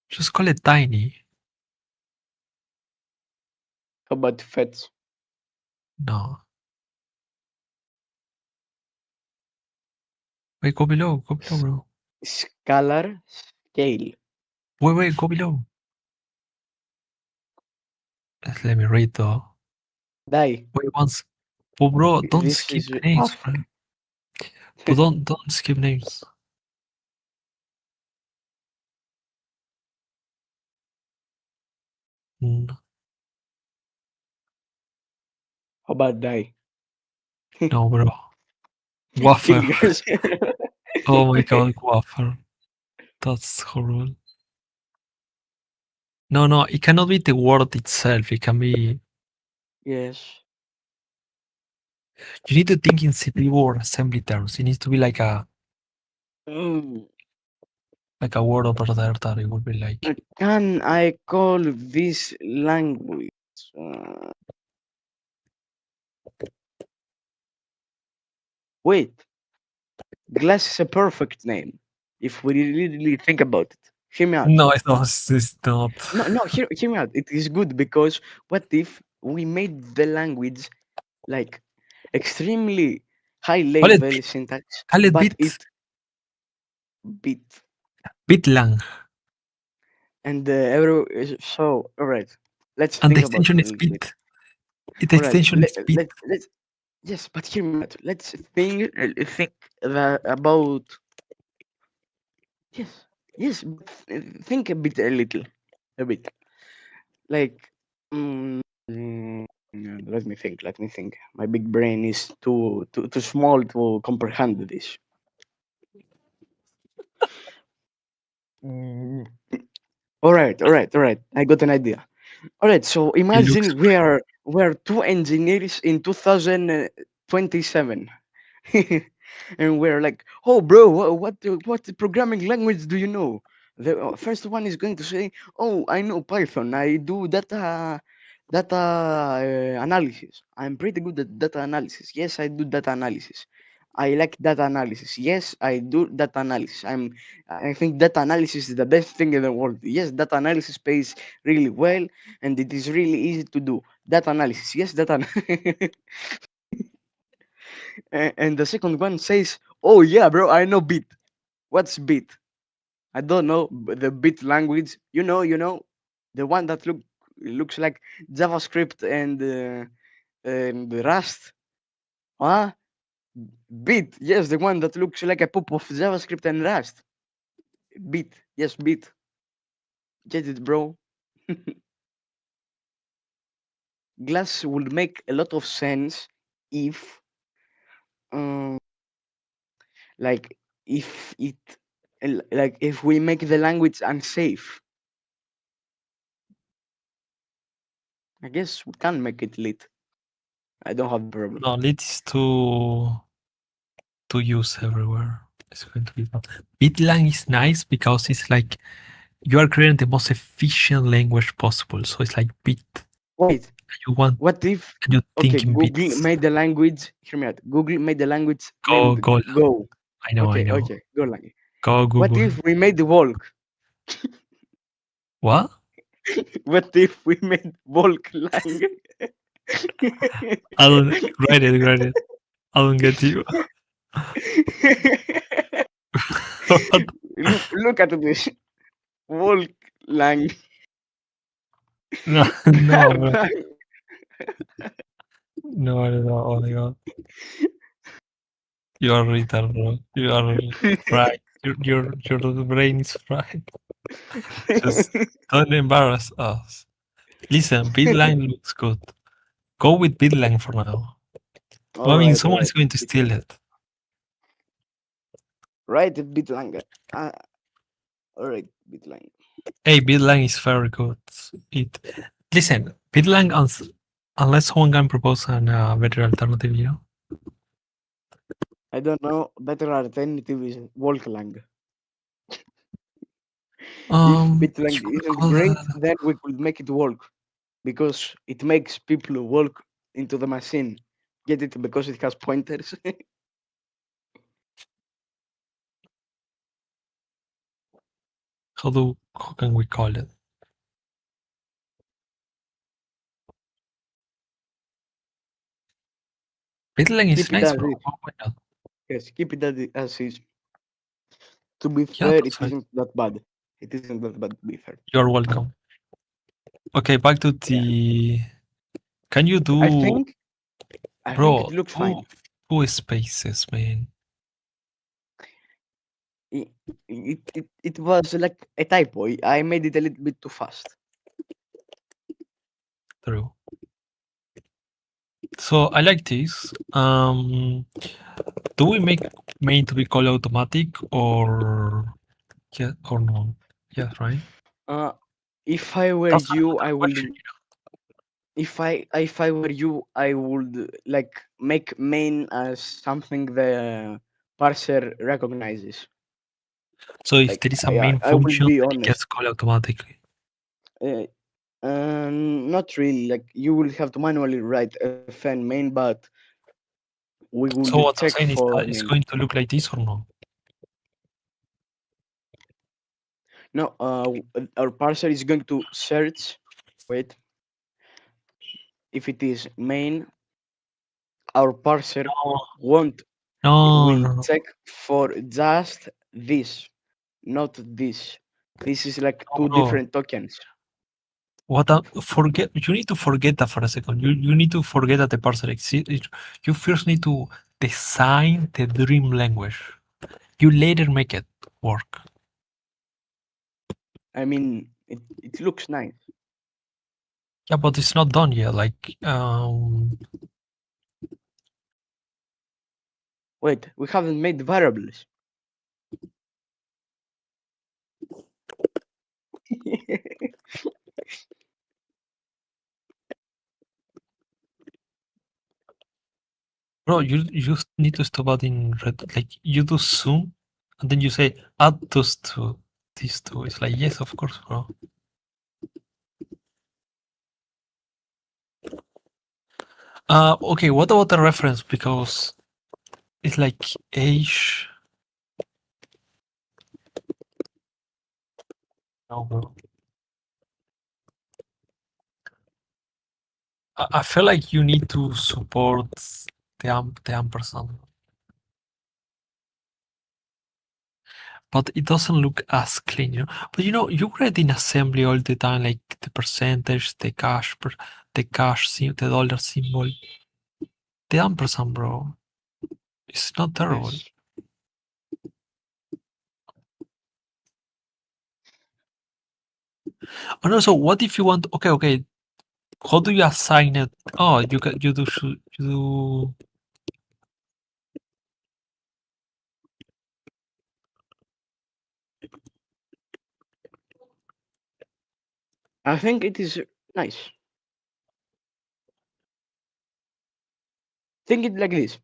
Just call it tiny. about fetch? No. Wait, go below. Go below, bro. Scalar scale. Wait, go below. Let me read though. Die. Wait once. But bro, don't This skip is the names, tough. bro. But don't skip names. Mm, How about die? no, bro. Kill Wafer. yourself. Oh my god, wafer. That's horrible. No, no, it cannot be the word itself. It can be. Yes. You need to think in CPU or assembly terms. It needs to be Mm. like a word over there that it would be like. Can I call this language? Uh, Wait, Glass is a perfect name. If we really think about it, hear me out. No, it's not. No, no, hear me out. It is good because what if we made the language like extremely high Call it level bit. syntax, Call it but bit. it bit Bitlang. and the arrow is so. All right, let's And the think about extension it a is little bit. bit. The All right, extension is bit. let's yes, but hear me out. Let's think about yes, yes, but think a bit, a little, a bit. Like, mm, let me think. Let me think. My big brain is too small to comprehend this. Mm, all right. I got an idea. All right. So It looks imagine we are two engineers in 2027. And we're like, "Oh, bro, what programming language do you know?" The first one is going to say, "Oh, I know Python. I do data analysis. I'm pretty good at data analysis. Yes, I do data analysis. I like data analysis. Yes, I do data analysis. I think data analysis is the best thing in the world. Yes, data analysis pays really well, and it is really easy to do. Data analysis. Yes, and the second one says, "Oh yeah, bro, I know Bit. What's Bit? I don't know the Bit language. The one that looks like JavaScript and Rust. Huh? Bit. Yes, the one that looks like a pop of JavaScript and Rust. Bit. Yes, Bit. Get it, bro. Glass would make a lot of sense if, um, like, if it, like, if we make the language unsafe. I guess we can make it lit. I don't have a problem. no. It is to use everywhere. It's going to be fun. Bitlang is nice because it's like you are creating the most efficient language possible. So it's like bit. Wait, You want what if? and you Okay, think in Google bits. made the language. Hear me out. Google made the language named Go. Go. I know, I Okay, know. okay, Go language. Go What Google. if we made the walk? What? What if we made walk language? I don't write it. I don't get you. What? Look at this walk language. No, no, bro. No, no, no. Oh my god. You are retard, bro. You are fried. Your brain is fried. Just don't embarrass us. Listen, Bitline looks good. Go with Bitline for now. All Well, I mean, right, all someone right. is going to Bit steal longer. it. Right, a bit longer. All right, bit longer. Hey, Bitline is very good. It listen, Bitline, unless someone can propose an better alternative, I don't know. Better alternative is Volklang. If Bitlang You could isn't call great, that. then we could make it work because it makes people walk into the machine. Get it? Because it has pointers. How can we call it? Bitlang is Keep it nice, as bro. is. Why not? Yes, keep it as is. To be Yeah, fair, that's it right. isn't that bad. It isn't that bad to be fair. You're welcome. Okay, back to Yeah. the. Can you I do, think I think it bro? looks Two fine. two spaces, man. It, it was like a typo. I made it a little bit too fast. True. So I like this. Do we make main to be called automatic or yeah or no? Yes, right. Uh, if I were That's you, another I question. would. If I were you, I would like make main as something the parser recognizes. So if Like there is a I main I will function, be then it honest. gets called automatically. Uh, Not really. Like you will have to manually write a fan main, but we will So what I'm check saying is for that it's main. going to look like this or no? No, our parser is going to search. Wait, if it is main, our parser No, won't no, will no, no. check for just this, not this. This is like No, two bro. different tokens. What forget? You need to forget that for a second. You need to forget that the parser exists. You first need to design the dream language. You later make it work. I mean, it looks nice. Yeah, but it's not done yet. Like, Wait, we haven't made variables. bro, you just need to stop adding red. Like, you do zoom, and then you say add those two, these two. It's like yes, of course, bro. Okay. What about the reference? Because it's like age. No, bro. I feel like you need to support the ampersand, but it doesn't look as clean, you know. But you read in assembly all the time, like the percentage, the cash, the dollar symbol, the ampersand, bro. It's not terrible. Yes. And also, what if you want? Okay, okay. How do you assign it? Oh, you do. I think it is nice. Think it like this.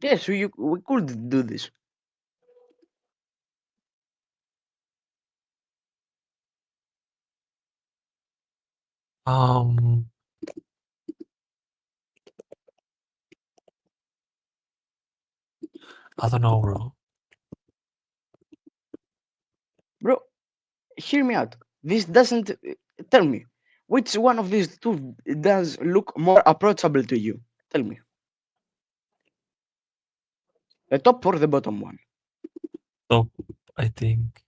Yes, we could do this. Um, I don't know, bro. Bro, hear me out. This doesn't tell me which one of these two does look more approachable to you. Tell me, the top or the bottom one? So I think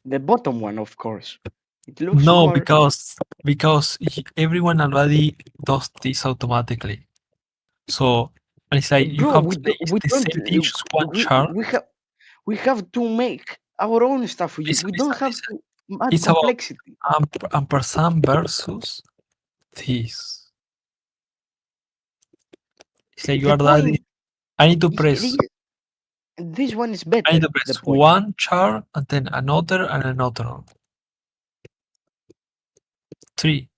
The bottom one, of course. It looks no, more. because everyone already does this automatically. So and it's like you Bro, have we to say do, we the don't. same thing, just one We chart. we have to make our own stuff. We don't Listen, have listen. to add It's about complexity. ampersand versus this. It's like you The are adding. point I need to here press is This one is I need better. to The press point. one char and then another and another. Three.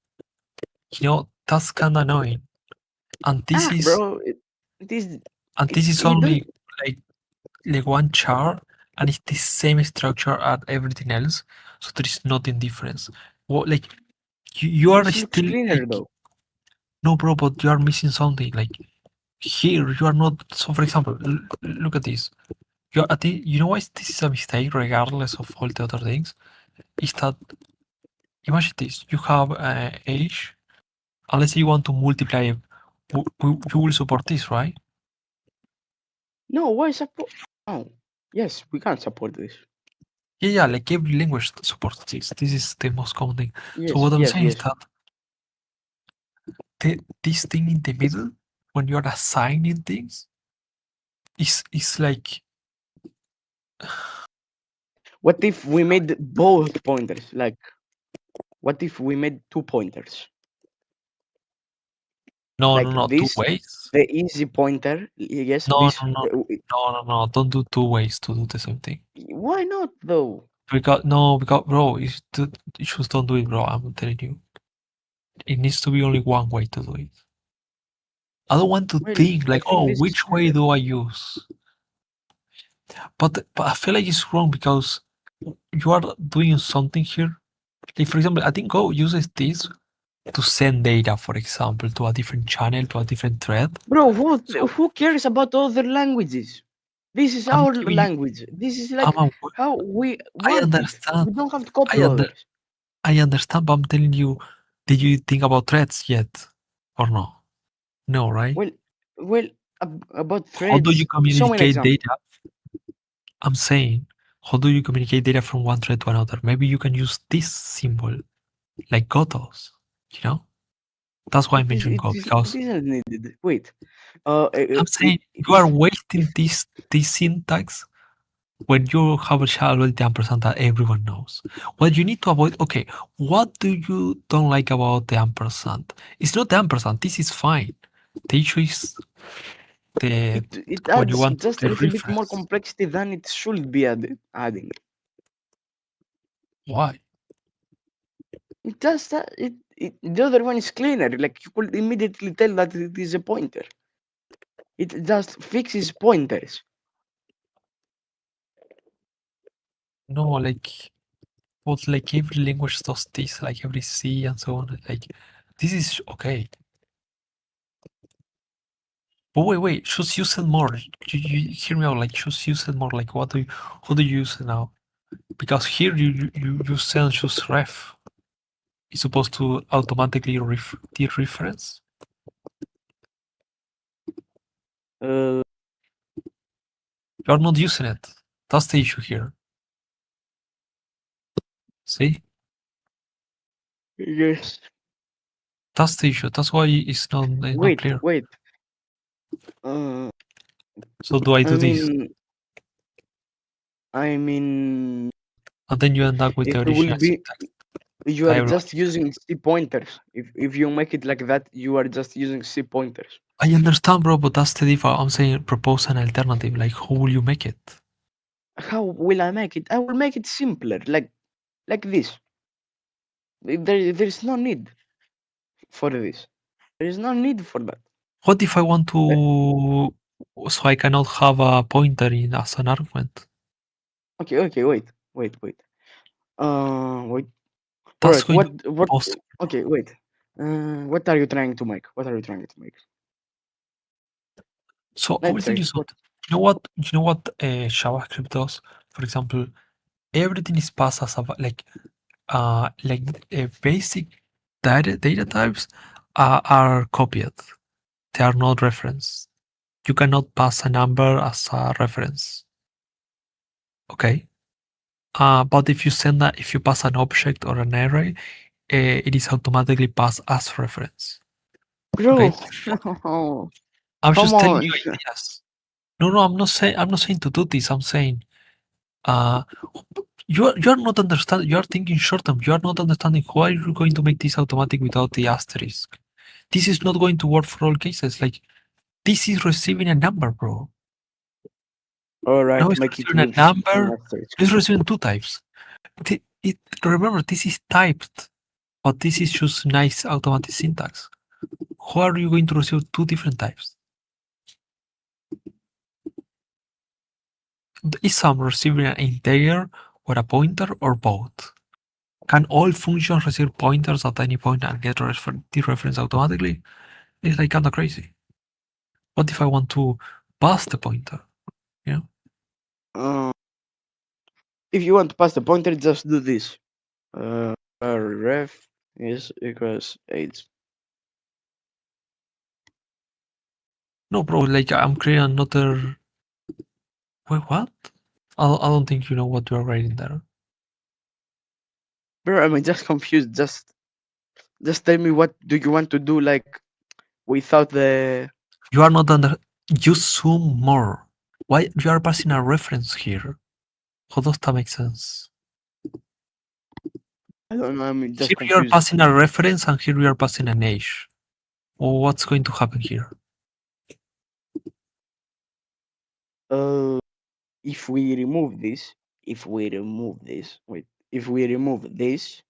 That's kinda annoying. And this Ah, is bro, this and this is it don't. only like like one char and it's the same structure as everything else. So there is nothing difference. What like you are This looks still cleaner like though. no bro, but you are missing something. Like here you are not so for example, look at this. You know why this is a mistake regardless of all the other things? Is that imagine this, you have age and let's say you want to multiply it, you will support this, right? No, why support? Oh, yes, we can support this. Yeah, like every language supports this. This is the most common thing. So Yes, what I'm yes, saying is yes. that this thing in the middle, when you're assigning things, is like What if we made both pointers? Like, what if we made two pointers? no, no, Like no, two this, ways. the easy pointer. Yes, No, this. no, no, no, no, no. Don't do two ways to do the same thing. Why not though? Because no, because bro, you just don't do it, bro. I'm telling you, it needs to be only one way to do it. I don't want to Well, think I like, think oh, this is which way better. do I use? But I feel like it's wrong because you are doing something here. Like for example, I think Go uses this to send data, for example, to a different channel, to a different thread. Bro, So who cares about other languages? This is I'm our giving you, language. This is I'm like a, how we I want it. understand, We don't have to copy I under, others. I understand, but I'm telling you, did you think about threads yet, or no? No, right? Well, well, about How do you threads. Show me an communicate example. data? I'm saying, how do you communicate data from one thread to another? Maybe you can use this symbol, like Go does, you know? That's why I mentioned Go, It because isn't needed. Wait. I'm saying you are wasting this syntax when you have a shallow the ampersand that everyone knows. What you need to avoid, okay, what do you don't like about the ampersand? It's not the ampersand, this is fine. The issue is the it when you adds want just a the little bit more reference. complexity than it should be adding. Why? It just the other one is cleaner. Like you could immediately tell that it is a pointer. It just fixes pointers. No, like but like every language does this, like every C and so on. Like this is okay. But wait, just use it more. You hear me out, like just use it more. Like what do you how do you use it now? Because here you send just ref. It's supposed to automatically dereference. Uh, You're not using it. That's the issue here. See? yes. That's the issue. That's why it's not Wait, clear. wait. Uh, So do I I do this? mean, I mean, And then you end up with it the will original be. syntax You that are everyone just uses. using C pointers. If you make it like that, you are just using C pointers. I understand, bro, but that's the difference. I'm saying propose an alternative. Like, how will you make it? How will I make it? I will make it simpler, like this. There is no need for this. There is no need for that. What if I want Uh, to, so I cannot have a pointer in as an argument? okay, wait. Wait. All That's right. going to be What? possible. Okay, wait. What are you trying to make? What are you trying to make? So I will Let's tell you say what? something. You know what JavaScript does? For example, everything is passed as a like basic data types are copied. They are not referenced. You cannot pass a number as a reference. Okay. But if you pass an object or an array, it is automatically passed as reference. Bro, Okay. no. I'm Come just telling on. you ideas. No, no, I'm not saying to do this. I'm saying uh you're not understanding. You're thinking short term. You are not understanding why you're going to make this automatic without the asterisk. This is not going to work for all cases. Like this is receiving a number, bro. All right, Now it's make it receiving a with an number. asterisk. It's receiving two types. Remember, this is typed, but this is just nice automatic syntax. How are you going to receive two different types? Is some receiving an integer or a pointer or both? Can all functions receive pointers at any point and get dereferenced automatically? It's like kinda crazy. What if I want to pass the pointer? You know? Uh, if you want to pass the pointer, just do this. Uh, ref is equals age. No, bro. Like I'm creating another. Wait, what? I don't think you know what you are writing there. Bro, I'm just confused. Just tell me what do you want to do, like without the. You are not under. You zoom more. Why you are passing a reference here? How does that make sense? I don't know. I'm just Here you are confused. passing a reference, and here we are passing an age. What's going to happen here? Uh, if we remove this, wait, if we remove this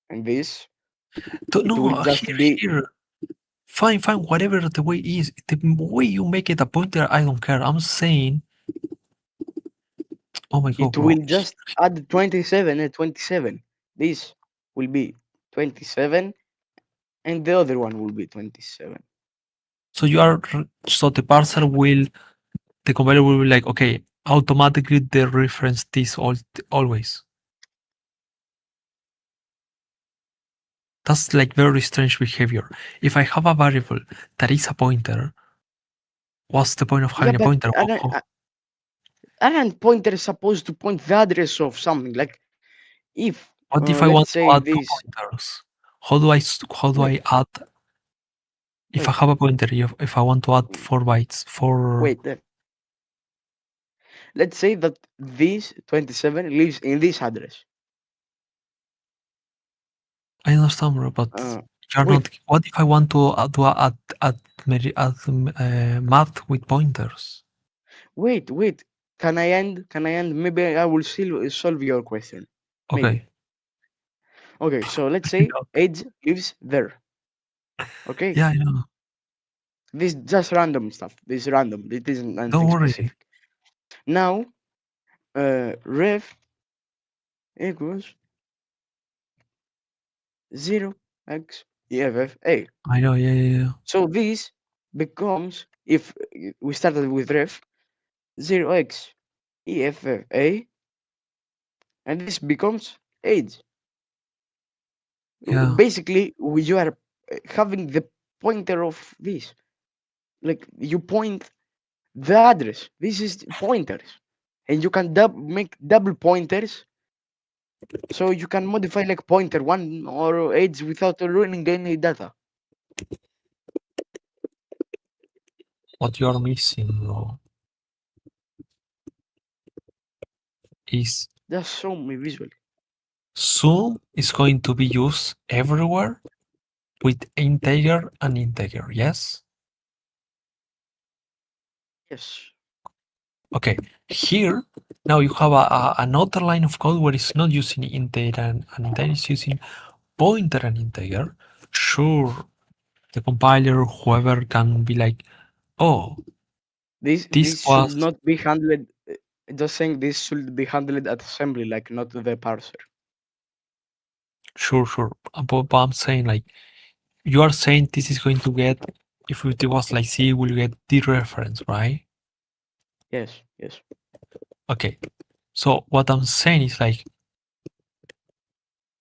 and this, it will No, just be. here. Fine, fine. Whatever the way is, the way you make it a pointer, I don't care. I'm saying, oh my god, It bro. will just add 27 and 27. This will be 27, and the other one will be 27. So you are so the parser will the compiler will be like, okay, automatically they reference this always. That's like very strange behavior. If I have a variable that is a pointer, what's the point of Yeah, having a but pointer? aren't pointers supposed to point the address of something? Like if, What if I let's want to say add two this. pointers? How do Wait, I add if I wait, have a pointer? If I want to add 4 bytes for wait. Let's say that this 27 lives in this address. I understand, bro, but Uh, you're not. wait, What if I want to math with pointers? wait. Can I end? Can I end? Maybe I will solve your question. Maybe. Okay. Okay, so let's say age lives there. Okay, Yeah, I know. this just random stuff. This is random. It isn't Don't anything worry. specific. Now, ref equals 0x EFFA. I know. Yeah, yeah, yeah. So this becomes, if we started with ref 0x EFFA, and this becomes age. Yeah. Basically, you are having the pointer of this. Like you point the address. This is pointers, and you can make double pointers, so you can modify like pointer one or age without ruining any data. What you are missing, bro, is Just show me visually. zoom is going to be used everywhere with integer and integer. Yes. Yes. Okay. Here now you have another line of code where it's not using integer and integer. It's using pointer and integer. Sure, the compiler, whoever can be like, oh, this This should was not be handled. Just saying, this should be handled at assembly, like not the parser. sure, sure. But I'm saying like you are saying this is going to get if it was like C, will get the reference, right? Yes. Yes. Okay. So what I'm saying is like,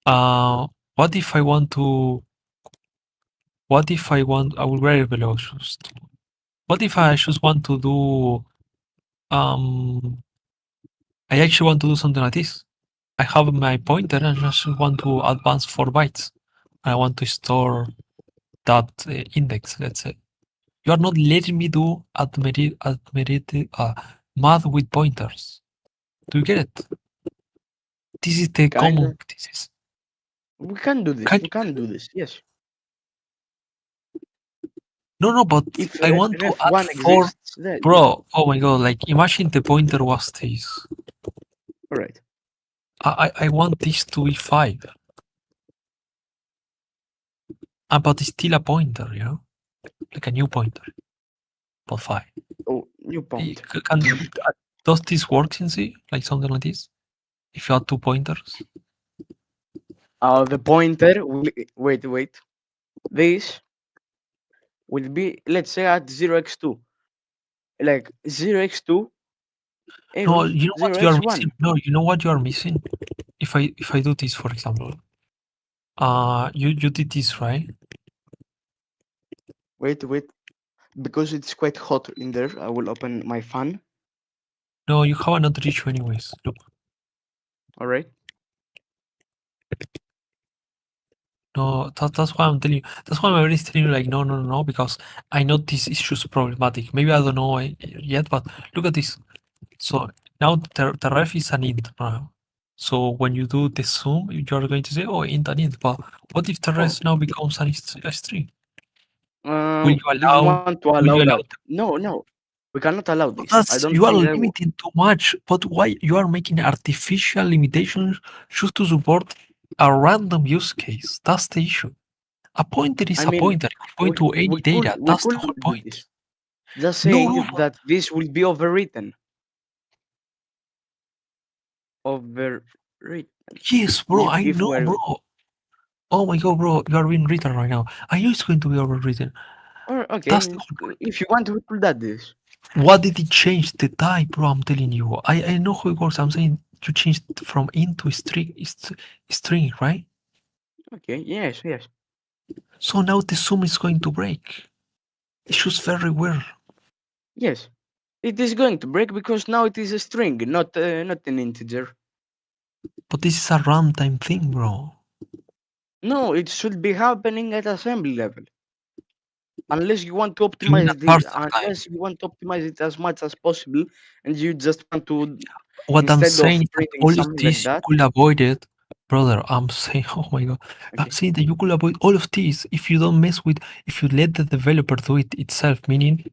uh, what if I want to? What if I want? I will very below just. What if I just want to do? I actually want to do something like this. I have my pointer and I just want to advance 4 bytes. I want to store that index, let's say. You are not letting me do math with pointers. Do you get it? This is the common. Kinda. This is. We can do this. Can We you? can do this. Yes. No, no, but If I want to ref add one four. exists, then yeah. Bro, oh my god, like imagine the pointer was this. All right. I want this to be 5. But it's still a pointer, you know? Like a new pointer, but 5. Oh, new point. Does this work in C? Like something like this? If you add 2 pointers? The pointer will wait. This will be, let's say, at 0x2, like 0x2 No, equals you know what you are missing? 0x1. No, you know what you are missing? If I do this, for example, you did this, right? Wait, because it's quite hot in there. I will open my fan. No, you have another issue anyways. Look, All right. no, that's why I'm telling you. That's why I'm already telling you, like, no, no, no, no, because I know this issue is problematic. Maybe I don't know yet, but look at this. So now the ref is an int now. So when you do the zoom, you're going to say, oh, int and int. But what if the Oh, ref now becomes a string? Will you do you allow? want to allow Will you that? allow? No. We cannot allow this. I That's don't you are think that. limiting too much. But why you are making artificial limitations just to support a random use case? That's the issue. A pointer I is a mean, pointer. It could point to any data. we That's the could whole do point. this. Just No, saying no, that this will be overwritten. Overwritten. yes, bro. I If know, we're bro. Oh my god, bro. You are being written right now. I know it's going to be overwritten. or That's the okay, whole point. if you want, we could add this. What did it change? The type, bro. I'm telling you. I know how it works. I'm saying you changed from int to string, right? Okay. Yes. So now the sum is going to break. It's just very weird. Yes. It is going to break because now it is a string, not an integer. But this is a runtime thing, bro. No, it should be happening at assembly level. Unless you want to You mean optimize at the, parser time? unless you want to optimize it as much as possible, and you just want to, What I'm instead of saying is that printing all of something like this you that. could avoid it, brother. I'm saying, oh my god, I'm Okay. saying that you could avoid all of this if you don't mess with, if you let the developer do it itself. Meaning,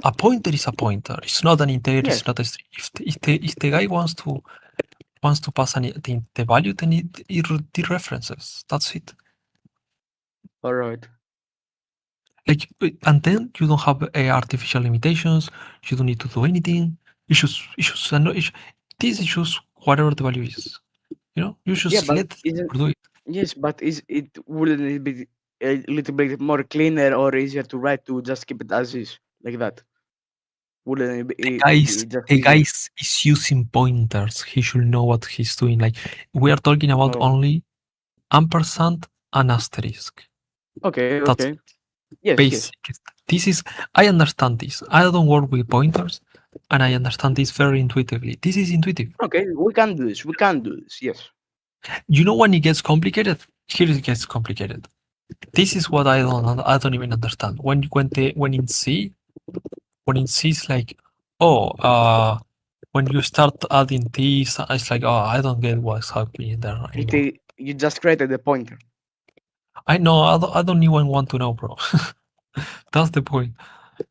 a pointer is a pointer. It's not an integer. It's Yes. not a string. If the guy wants to pass the value, then it dereferences. That's it. All right. Like, and then you don't have artificial limitations. You don't need to do anything. This is just whatever the value is. You Yeah, just but let the isn't developer do it. yes, but is it wouldn't it be a little bit more cleaner or easier to write to just keep it as is like that? Wouldn't it The be guys, just the easier? guys is using pointers. He should know what he's doing. Like, we are talking about Oh, only ampersand and asterisk. That's okay. it. Yes. Basic. This is. I understand this. I don't work with pointers, and I understand this very intuitively. This is intuitive. Okay, we can do this. We can do this. Yes. You know when it gets complicated? Here it gets complicated. This is what I don't even understand. When in C it's like, oh, when you start adding this, it's like, oh, I don't get what's happening there anymore. You just created a pointer. I know, I don't even want to know, bro. That's the point.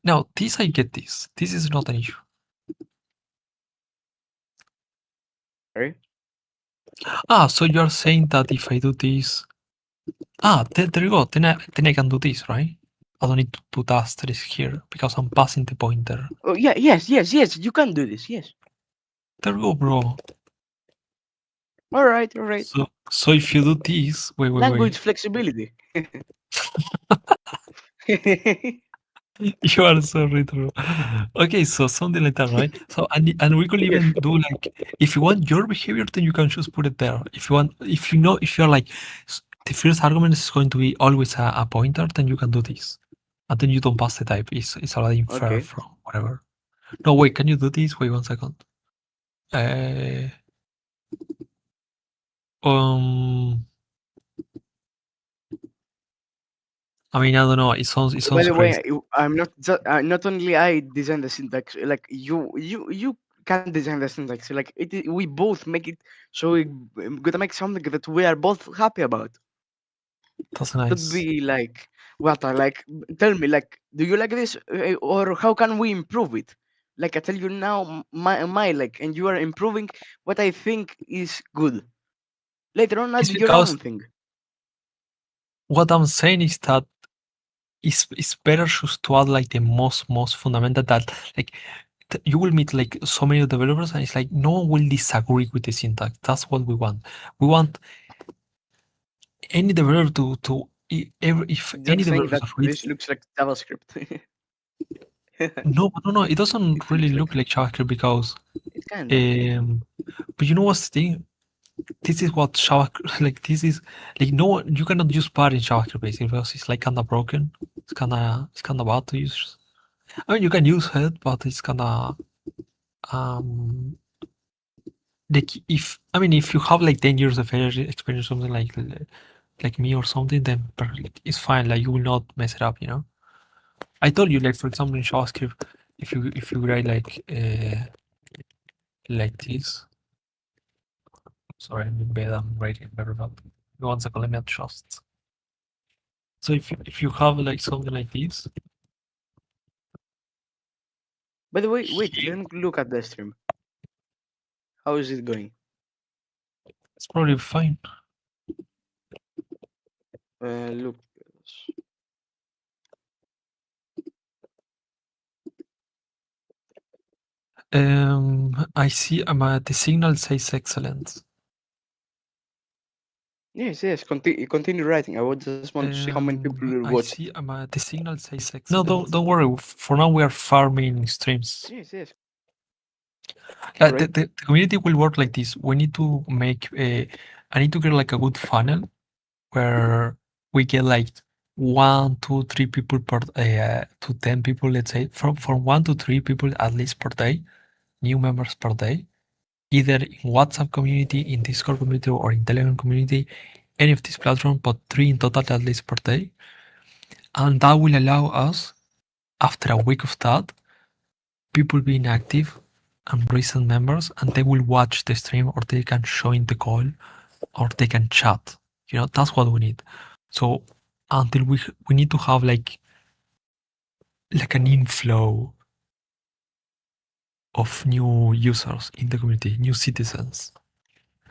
Now, this I get this. This is not an issue. Right? So you're saying that if I do this, there you go. Then I can do this, right? I don't need to put asterisk here because I'm passing the pointer. Oh yeah, yes. You can do this. Yes. There you go, bro. All right. So if you do this, wait. Language flexibility. You are so retro. Okay, so something like that, right? So and we could Yes. even do like, if you want your behavior, then you can just put it there. If you want, if you're like, the first argument is going to be always a pointer, then you can do this, and then you don't pass the type. It's already inferred Okay. from whatever. No, wait, can you do this? Wait 1 second. Uh, um, I mean, I don't know. It By sounds the way, crazy. I'm not just not only I design the syntax. Like you can design the syntax. Like we both make it so we gonna make something that we are both happy about. That's Don't nice. be like What? Like, tell me, like, do you like this, or how can we improve it? Like, I tell you now, my like, and you are improving what I think is good. Later on, It's add your because own thing. what I'm saying is that it's better just to add like the most fundamental that like you will meet like so many developers and it's like no one will disagree with the syntax. That's what we want. We want any developer if any Just think developer that reads this looks like JavaScript. no it doesn't It really looks look like like JavaScript because it kinda. um but you know what's the thing? This is what JavaScript like this is like no you cannot use bar in JavaScript basically because it's like kinda broken. It's kinda bad to use. I mean you can use it but it's kinda um like if I mean if you have like 10 years of experience something like me or something then like, it's fine like you will not mess it up, you know. I told you, like for example, in JavaScript, if you write like this. Sorry, I'm in bed. I'm writing very well. One second, let me adjust. So if you have like something like this, By the way, wait, here let me look at the stream. How is it going? it's probably fine. Look. I see. The signal says excellent. Yes, yes. Continue writing. I would just want to see how many people will I watch it. see. The signal says excellent. No, don't worry. For now, we are farming streams. Yes, yes. Uh, All the, right. the, the community will work like this. We need to make a. I need to get like a good funnel where we get like 1, 2, 3 people per to 10 people, let's say from 1 to 3 people at least per day, new members per day, either in WhatsApp community, in Discord community, or in Telegram community, any of these platforms, but 3 in total at least per day. And that will allow us, after a week of that, people being active and recent members, and they will watch the stream or they can join the call or they can chat. You know, that's what we need. So until we need to have like an inflow of new users in the community, new citizens.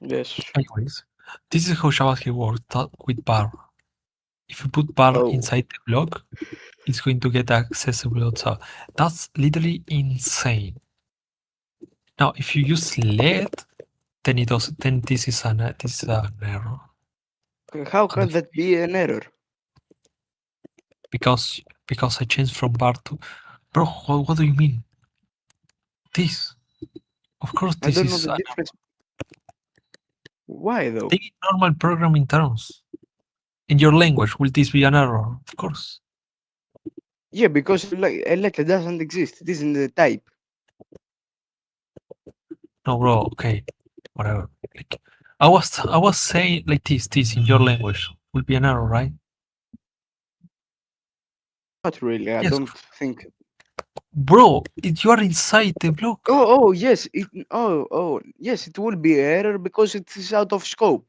Yes. Anyways, this is how JavaScript works with bar. If you put bar Oh, inside the block, it's going to get accessible outside. That's literally insane. Now, if you use let, then it does. Then this is an error how on the can that be an error? because I changed from bar to bro. What do you mean? This? Of course, I this don't know is the an difference. Why though? think in normal programming terms. In your language, will this be an error? Of course. Yeah, because like a letter doesn't exist. It is in the type. No, bro. Okay, whatever. Like, I was saying like this in your language will be an error, right? Not really. I Yes, don't think. bro. You are inside the block. Oh, yes. Yes. It will be error because it is out of scope.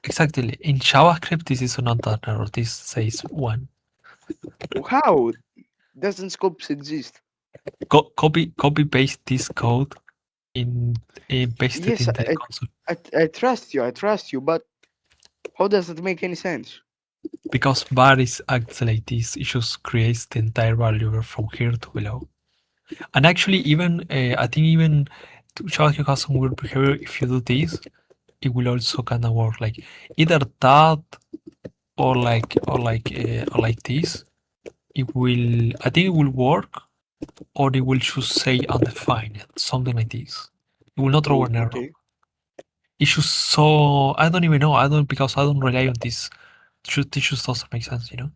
Exactly. In JavaScript, this is not an error. This says one. How doesn't scopes exist? Copy paste this code in paste it Yes, in the console I trust you. I trust you. But how does it make any sense? because var is acts like this. It just creates the entire value from here to below. And actually, even I think even JavaScript has some weird behavior. If you do this, it will also kind of work like either that or like this. It will. I think it will work, or it will just say undefined, something like this. It will not throw Oh, an error. okay. It's just so I don't even know. I don't because I don't rely on this. This just doesn't make sense, you know.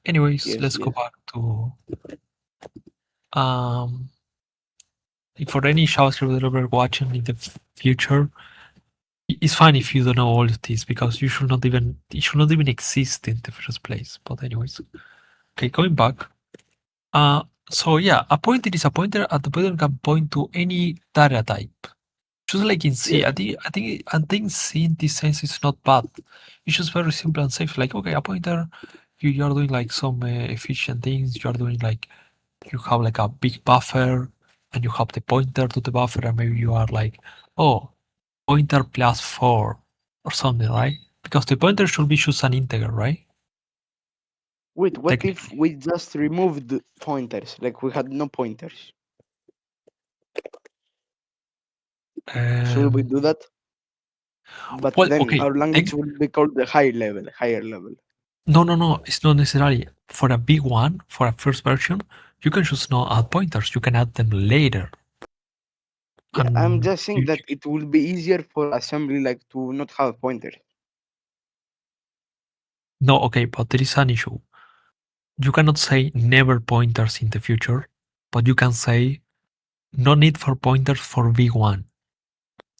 Anyways, Yes, let's go yes. back to um for any JavaScript developer watching in the future. It's fine if you don't know all of this because you should not even it should not even exist in the first place. But anyways, okay, going back. Uh, so yeah, a pointer is a pointer, and the pointer can point to any data type. Just like in C, Yes. I think C in this sense is not bad. It's just very simple and safe. Like okay, a pointer you are doing like some efficient things. You are doing like you have like a big buffer, and you have the pointer to the buffer, and maybe you are like, oh, pointer plus 4 or something, right? Because the pointer should be just an integer, right? Wait, what if Technically. we just removed pointers? Like we had no pointers. Should we Um, do that? But well, then okay. our language will be called the high level, higher level. No, no, no. It's not necessarily for a big one. For a first version, you can just not add pointers. You can add them later, Yeah, I'm and just saying that it will be easier for assembly like to not have pointers. no, okay. But there is an issue. You cannot say never pointers in the future, but you can say no need for pointers for big one.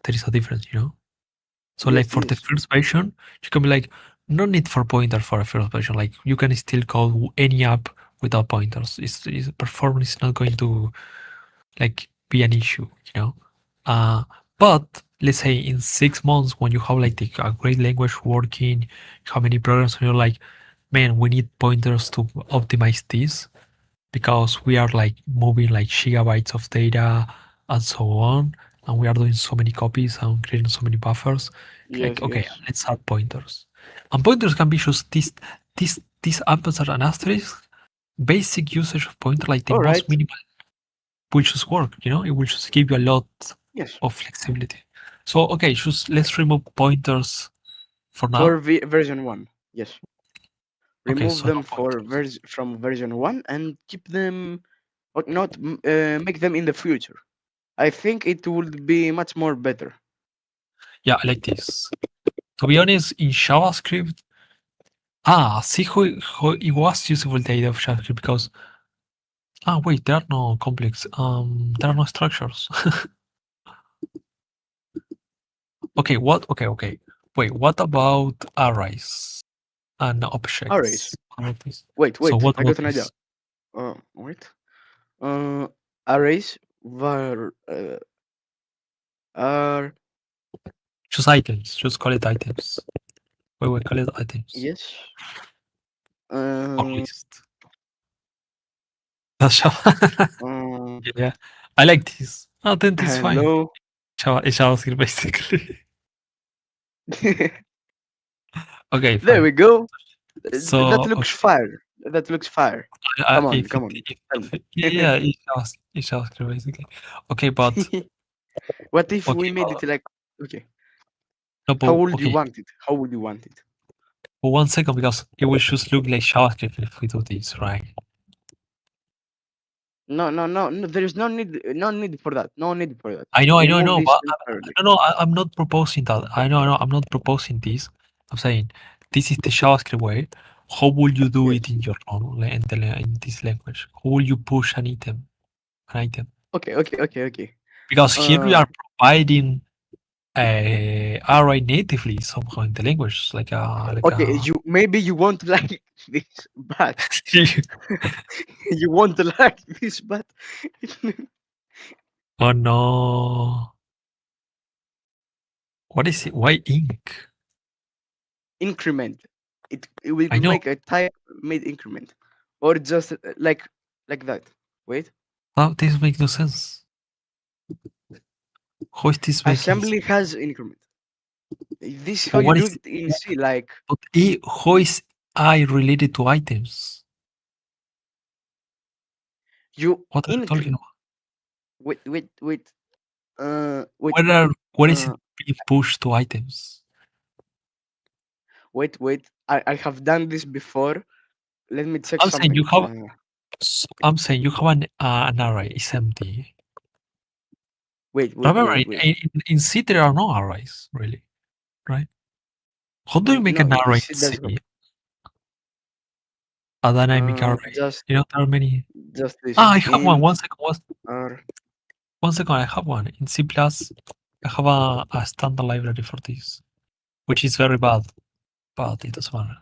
There is a difference, you know. So like Yes, for the yes. first version, you can be like, no need for pointers for a first version. Like you can still call any app without pointers. It's performance is not going to like be an issue, you know. Uh, but let's say in 6 months when you have like a great language working, how many programs and you're like, man, we need pointers to optimize this because we are like moving like gigabytes of data and so on, and we are doing so many copies and creating so many buffers. Yes, Like, okay, yes. let's add pointers, and pointers can be just this ampersand and asterisk. Basic usage of pointer, like the All right. most minimal, will just work. You know, it will just give you a lot Yes. of flexibility. So, okay, just let's remove pointers for For now. version 1. Yes. Okay, Remove so no them for pointers. from version 1 and keep them or not make them in the future. I think it would be much more better. Yeah, I like this. To be honest, in JavaScript, see how it was useful the idea of JavaScript because wait, there are no complex there are no structures. Okay. Wait, what about arrays and Arrays. objects? What about this? Wait, So wait. what I about got an idea. this? Wait. Uh, arrays are Just items. Just call it items. We call it items. yes. Or Uh, list. That's Java. uh, Yeah. I like this. Oh, then it's fine. hello. Java is JavaScript basically. Okay, There we fine. go. That So looks okay. fire. That looks fire. Come on, If it come on. if, Tell me. yeah, it's JavaScript basically. Okay, but What if we okay, made it like okay? no, How but would you okay. want it? How would you want it? For 1 second, because it will just look like JavaScript if we do this, right? No, no, no, no. There is no need. No need for that. No need for that. I Remove know, this but entirely. no, no, I'm not proposing that. I know, I'm not proposing this. I'm saying this is the JavaScript way. How would you do it Yes. in your own in this language? How will you push an item? Okay. Okay. Okay. Okay. Because here we Uh. are providing array natively somehow in the language, like Okay. a. You maybe you won't like this, but you won't like this, but Oh no! What is it? Why ink? increment. It will I know make a type made increment, or just like that. Wait. that this makes no sense. How is this making sense? Assembly has increment. This is how But you what do is it in C. Like but how is I related to items? you What are you talking about? wait, wait, wait. Wait, Where is it uh, being pushed to items? wait, wait. I have done this before. Let me check I'm saying you something. have I'm saying you have an array, it's empty. Wait, wait, Remember, wait, wait. in C there are no arrays, really, right? How do you make No, an array she in does C? not. A dynamic array. Just You know, there are many. this I have one. int 1 second. r. 1 second. I have one in C plus. I have a standard library for this, which is very bad, but it doesn't matter.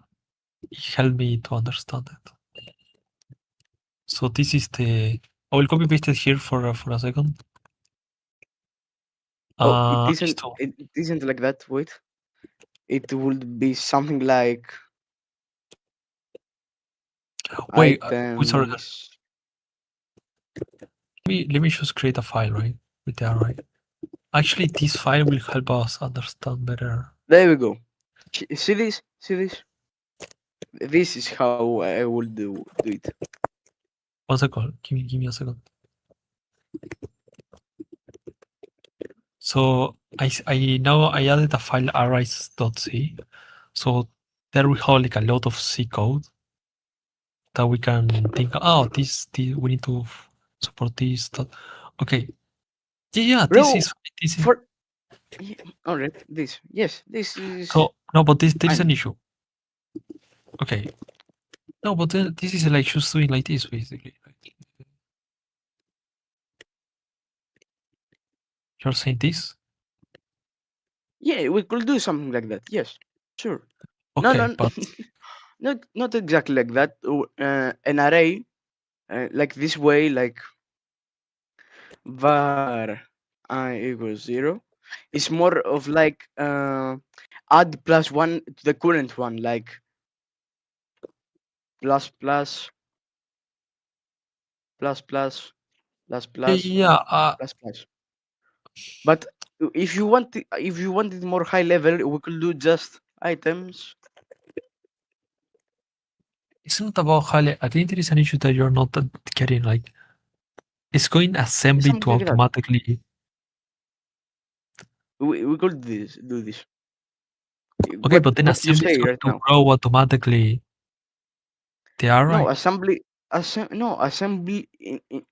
It helped me to understand it. So this is the. I will copy paste it here for a second. Oh, Just to. it isn't like that. Wait, it would be something like Wait, we sorry. items. Let me just create a file, right? With the array. Actually, this file will help us understand better. There we go. See this? See this? This is how I will do it. 1 second. Give me a second. So I now I added a file arrays.c. So there we have like a lot of C code that we can think. Oh, this we need to support this. That. Okay. Yeah. Bro, This is for yeah, all right, this. Yes, this is so no, but there is fine. an issue. Okay. No, but this is like just doing like this basically. You're saying this? Yeah, we could do something like that. Yes, sure. No, Okay, no, but not exactly like that. An array like this way, like var I equals 0. It's more of like add plus one to the current one, like plus plus plus plus plus yeah, plus yeah. plus plus. But if you want it more high level, we could do just items, It's not about highlight. I think there is an issue that you're not getting. Like it's going assembly something to like that. automatically. We could do this. Okay, but then What you assembly is say going right to now? grow automatically the No array. assembly. No assembly.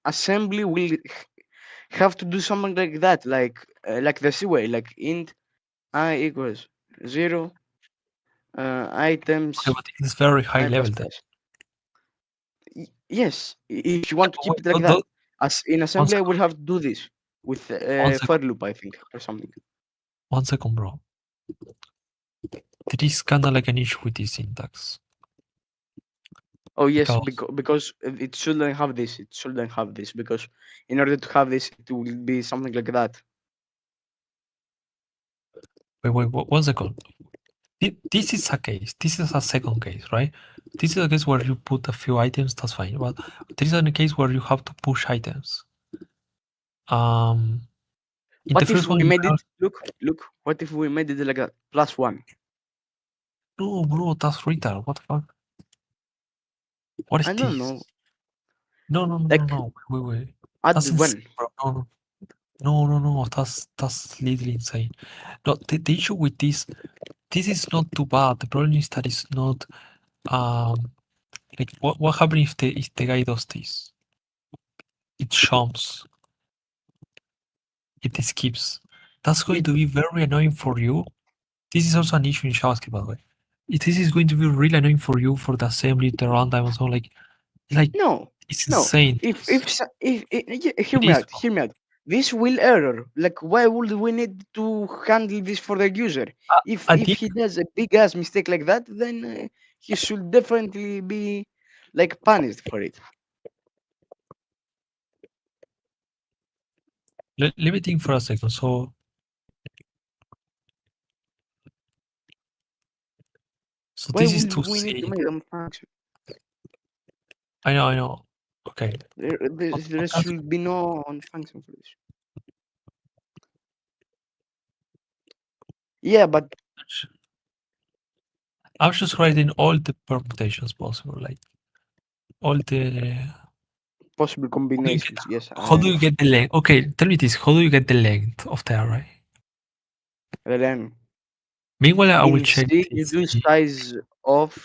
Assembly will have to do something like that, like the C way, like int I equals 0 Okay, items but it's very high I plus level then. plus. Yes, if you Okay, want to but keep wait, it like that, as in one assembly, I will second, have to do this with one for second, loop, I think, or something. 1 second, bro. There is kind of like an issue with this syntax Oh yes, because because it shouldn't have this. It shouldn't have this because in order to have this, it will be something like that. wait, 1 second. This is a case. This is a second case, right? This is a case where you put a few items. That's fine. But there is a case where you have to push items. Um, in the What if first one, we you made have it? Look. What if we made it like that? Plus one. no, bro. That's retard. What the fuck? What is I don't this? know. No, no, no, no, Like no. Wait. add That's insane, one. bro. No. That's literally insane. No, the issue with this is not too bad. The problem is that it's not. Um, like what happens if the guy does this? It jumps. It skips. That's going It to be very annoying for you. This is also an issue in JavaScript, by the way. This is going to be really annoying for you for the assembly, the runtime, and so on. Like no, it's no. insane. Hear It me is, out. bro. Hear me out. This will error. Like, why would we need to handle this for the user? I If think he does a big ass mistake like that, then he should definitely be like punished for it. let me think for a second. So Why this is would to we need to see. make them function? I know. Okay. There should be no function for this. Yeah, but I'm just writing all the permutations possible, like all the. possible How do you get, combinations. Yes, how I do you know. get the length? Okay, tell me this. How do you get the length of the array? Then Meanwhile, I will in check C, you this. do size of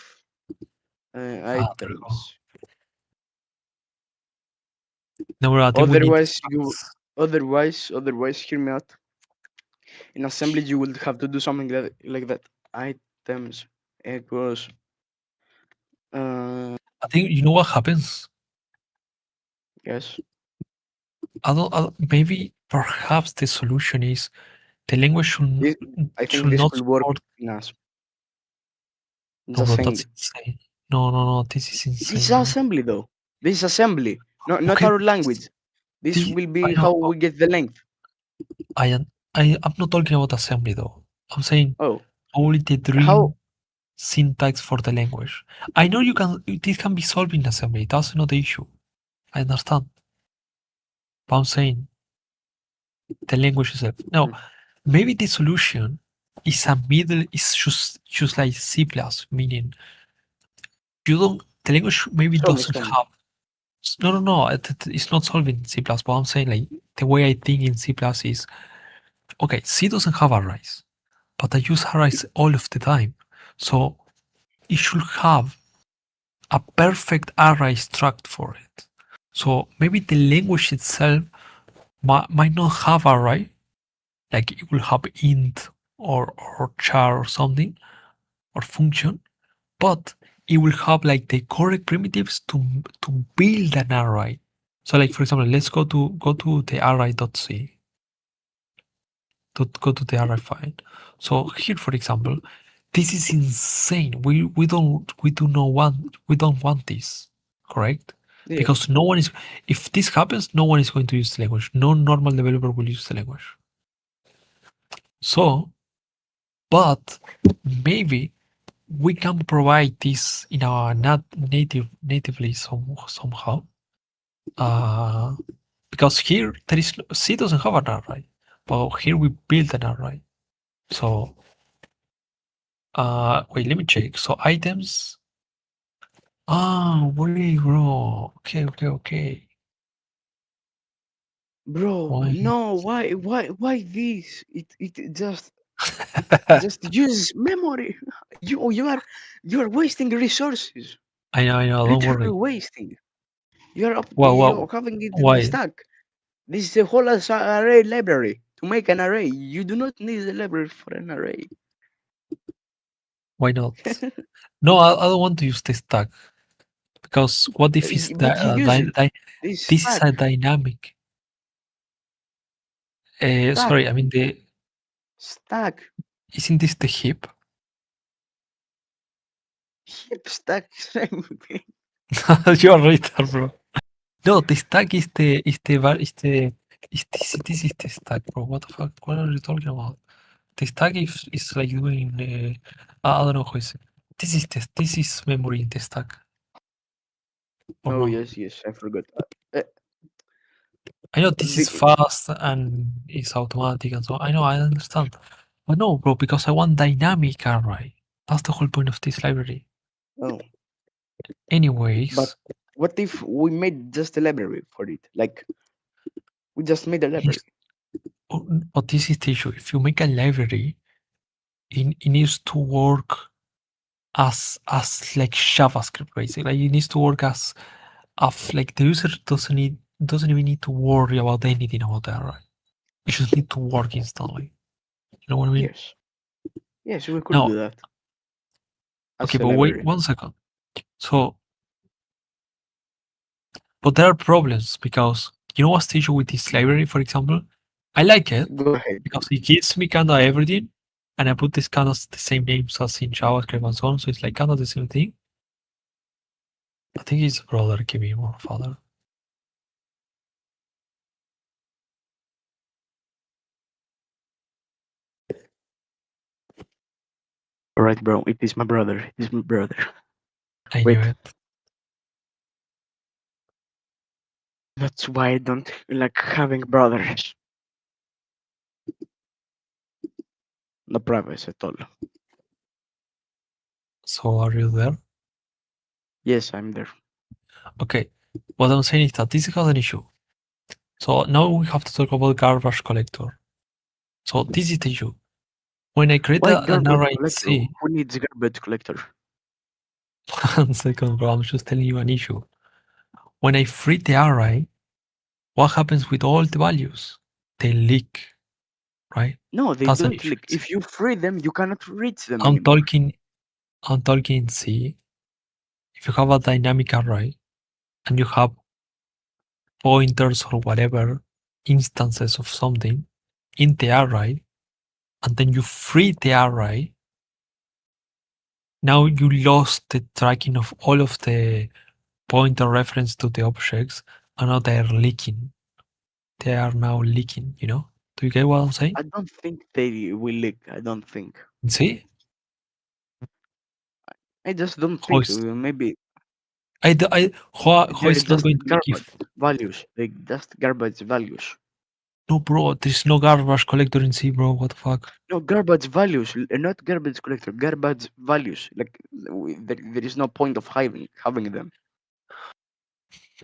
There we go. items. No, I think we need this. Otherwise, otherwise, hear me out. In assembly, you will have to do something like that. Items equals. Uh, I think you know what happens. yes. Maybe perhaps the solution is the language This, I think should this not could work support. in us. No, Just bro, that's saying. insane. No. This is This is insane, bro. assembly, though. This is assembly, not Okay, our language. This will I be know. how we get the length. I'm not talking about assembly though. I'm saying Oh, only the how dream. syntax for the language. I know you can. This can be solved in assembly. That's not the issue. I understand. But I'm saying the language itself. No, Mm. maybe the solution is a middle. Is just like C plus, meaning you don't. The language maybe doesn't Show me. have. No, no, no. It's not solving C plus. But I'm saying like the way I think in C plus is okay. C doesn't have arrays, but I use arrays all of the time. So it should have a perfect array struct for it. So maybe the language itself might not have array, like it will have int or char or something or function, but it will have like the correct primitives to build an array. So like for example, let's go to the array.c to go to the array file. So here, for example, this is insane. We don't want this, correct? Yes. Because no one is. If this happens, no one is going to use the language. No normal developer will use the language. So, but maybe we can provide this in our not natively somehow. Uh, because here there is C doesn't have an array, but here we build an array. So wait, let me check. So items. Wait, bro. Okay, okay, okay. Bro, Why? no, why this? It just uses memory. You are wasting resources. I know. Don't Literally worry. wasting. You're Well, having it in the why? stack. This is a whole array library. To make an array, you do not need a library for an array. Why not? No, I don't want to use this tag because what if it's But you use it. This this is stack, a dynamic? stack, Sorry, I mean the stack, isn't this the heap? heap stack, same thing. You are right, there, bro. No, the stack is is the stack, bro. What the fuck? What are you talking about? The stack is like doing I don't know how is it. This is memory in the stack or Oh no? yes, yes, I forgot. Uh, I know this is the, fast and it's automatic and so on. I know, I understand. But no, bro, because I want dynamic array. That's the whole point of this library. oh, but Anyways, what if we made just a library for it? Like we just made a here's, library. but this is the issue. If you make a library, it needs to work as like JavaScript, basically. Like it needs to work as of like the user doesn't even need to worry about anything about the array. It just need to work instantly. You know what I mean? Yes, yes, we could Now, do that okay, as a but wait library. 1 second. So, but there are problems because you know what's the issue with this library, for example? I like it Go ahead. because it gives me kind of everything, and I put this kind of the same names as in JavaScript and so on, so it's like kind of the same thing. I think it's brother, give me more father. All right, bro. It is my brother. It is my brother. I knew Wait, it. that's why I don't like having brothers. No privacy at all. So are you there? Yes, I'm there. Okay. What I'm saying is that this has an issue. So now we have to talk about garbage collector. So this is the issue. When I create Why an garbage array in collector? C, Who needs garbage collector? 1 second, bro, I'm just telling you an issue. When I free the array, what happens with all the values? They leak, right? No, they That's an don't issue. leak. If you free them, you cannot reach them I'm anymore. talking, I'm talking in C. If you have a dynamic array and you have pointers or whatever instances of something in the array, and then you free the array, now you lost the tracking of all of the pointer reference to the objects, and now they're leaking. They are now leaking, you know? Do you get what I'm saying? I don't think they will leak. I don't think. See? I just don't How think is maybe how they're is not just going to be garbage give? values. They just garbage values. No, bro. There's no garbage collector in C, bro. What the fuck? No, garbage values, not garbage collector. Garbage values. Like there is no point of having them.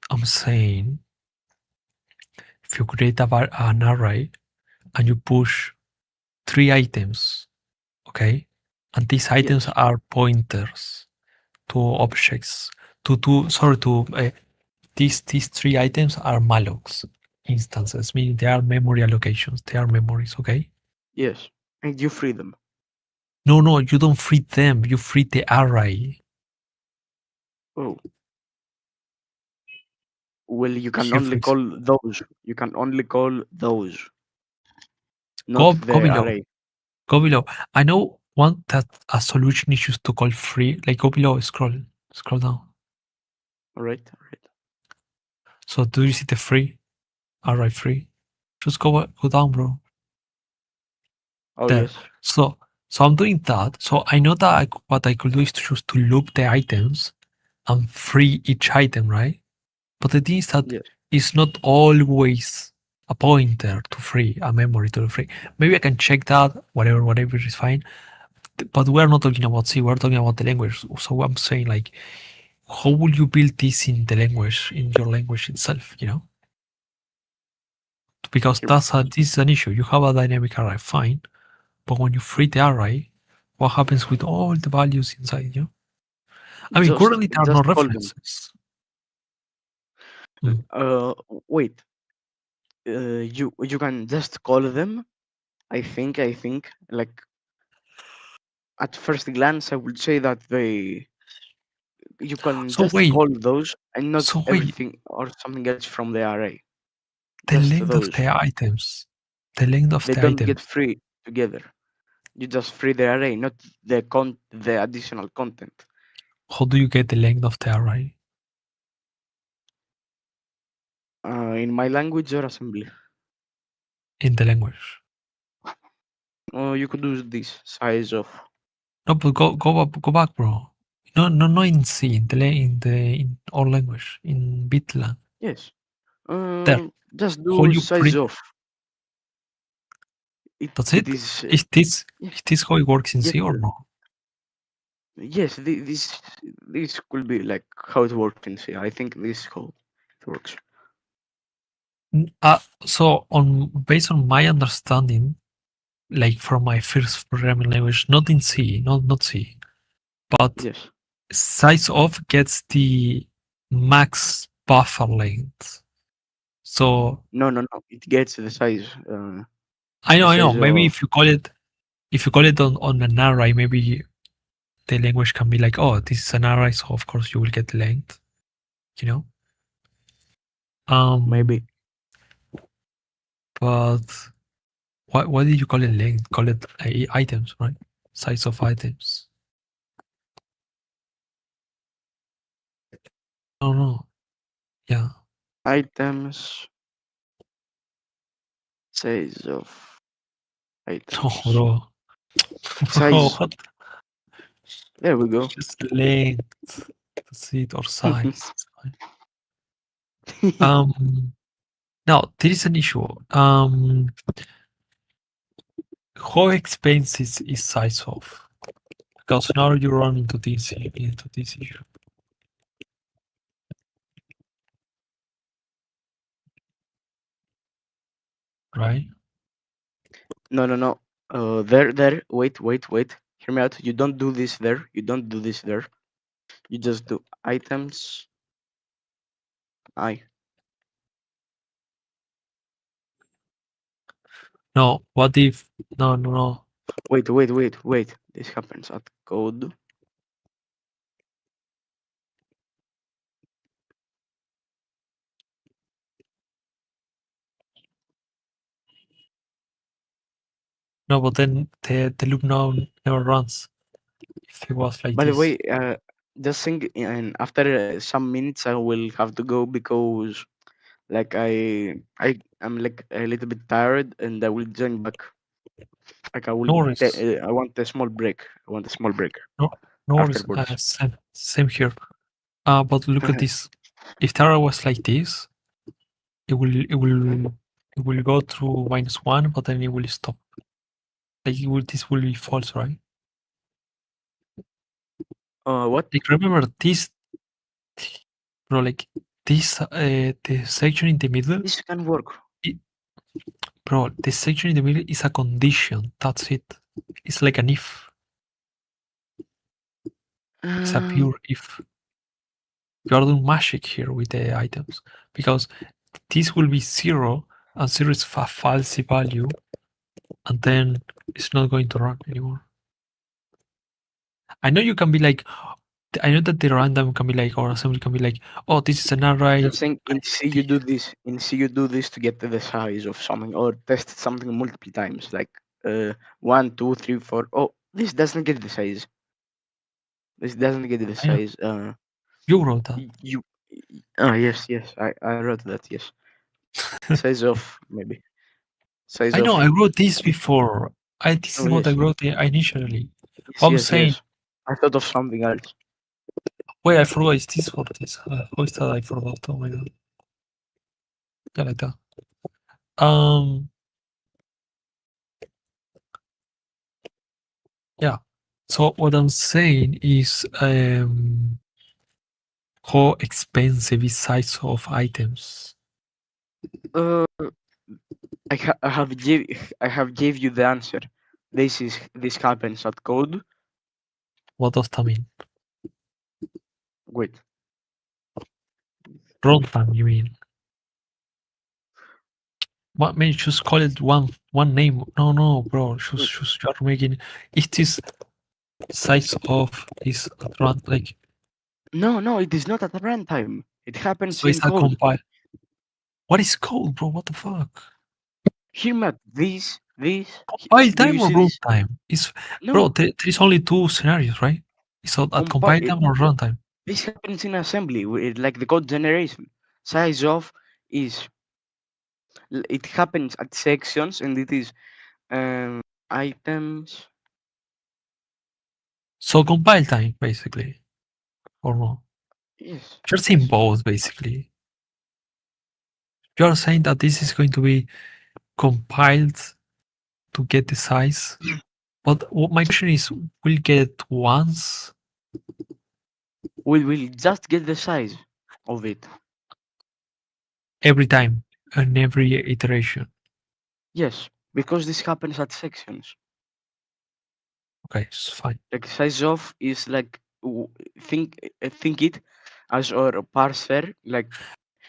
I'm saying if you create an array and you push three items, okay, and these items Yes, are pointers to objects. To sorry to these three items are mallocs instances, meaning they are memory allocations. They are memories, okay? yes, and you free them. No, no, you don't free them. You free the array. Oh, well, you can Here, for only call example, those. You can only call those, not go the below. array. Go below. I know one that a solution is used to call free. Like go below, scroll down. All right, all right. So do you see the free array free? Just go down, bro. Oh There. yes, So I'm doing that. So I know that what I could do is to choose to loop the items and free each item, right? But the thing is that yes. it's not always a pointer to free, a memory to free. Maybe I can check that, whatever is fine. But we're not talking about C, we're talking about the language. So I'm saying like, how will you build this in the language, in your language itself, you know? Because Here, this is an issue. You have a dynamic array, fine. But when you free the array, what happens with all the values inside, you know? I mean, just currently there are no just call them. references. Mm. Wait. You can just call them. I think like at first glance, I would say that you can So just wait, call those and not so wait, everything or something else from the array. the Just length of those. the items, the length of They the don't get items. free together. You just free the array, not the additional content. How do you get the length of the array In my language or assembly, in the language? you could use this size of. No, but go back, bro. No, no, no in C, in our language, in Bitlang. Yes. There, Just how do you size print. of. It That's it it. is. Yeah, Is this how it works in yes, C or sir. no? Yes. This could be like how it works in C. I think this is how it works. So on based on my understanding, like from my first programming language, not in C, not C, but Yes. size of gets the max buffer length. So No, no, no. It gets the size. The I know. size Maybe of. if you call it on an array, maybe the language can be like, oh, this is an array, so of course you will get the length, you know. Maybe. But why did you call it length? Call it items, right? Size of items. No, no, yeah. Items. Size of No, items. bro, bro, Size. what? There we go. Just length. That's it, or size. It's fine. Um, Now there is an issue. How expensive is size of? Because now you run into this issue, right? No, no, no. There. Wait, wait, wait. Hear me out. You don't do this there. You don't do this there. You just do items. I. No, what if no. Wait, wait, wait, wait. This happens at code. No, but then the loop now never runs if it was like By the this. way, just think, and after some minutes, I will have to go because, like, I am like a little bit tired, and I will join back. Like, No worries. I want a small break. I want a small break. No, No worries. afterwards. Same here. But look at this. If Terra was like this, it will go through -1, but then it will stop. Like this will be false, right? What? Like remember this, bro. Like this, the section in the middle, This can work. it, bro. The section in the middle is a condition. That's it. It's like an if. It's a Uh, pure if. You are doing magic here with the items because this will be 0 and 0 is a false value, and then it's not going to run anymore. I know you can be like, I know that the random can be like, or assembly can be like, oh, this is an I'm array. saying in C you do this. In C you do this to get the size of something or test something multiple times. Like 1, 2, 3, 4. Oh, this doesn't get the size. This doesn't get the I know size. you wrote that. You. Yes, yes. I wrote that. Yes. Size of maybe size I know of. I wrote this before. This Oh is what I yes, wrote initially. yes, What I'm yes, saying, yes. I thought of something else. wait, I forgot. Is this for this? How is that I forgot? Oh my god. Yeah, like that. Um, yeah. So what I'm saying is, how expensive is size of items? Uh, I have gave you the answer. This happens at code. What does that mean? Wait. Runtime, you mean? What may just call it one name? No, no, bro. Just you are making. Is this size of this run like? No, no, it is not at runtime. It happens So in it's a code. compile. What is code, bro? What the fuck? Here, Matt, Compile do you time or see this? runtime? Is bro? No, There is only two scenarios, right? It's at compile. compile time or runtime. This happens in assembly, like the code generation. Size of is it happens at sections, and it is items. So compile time, basically, or no? Yes, You're saying yes. both, basically. You're saying that this is going to be compiled to get the size. But what my question is, we'll get it once We will just get the size of it. every time and every iteration. Yes, because this happens at sections. Okay, it's fine. Like size of is like think it as or a parser. Like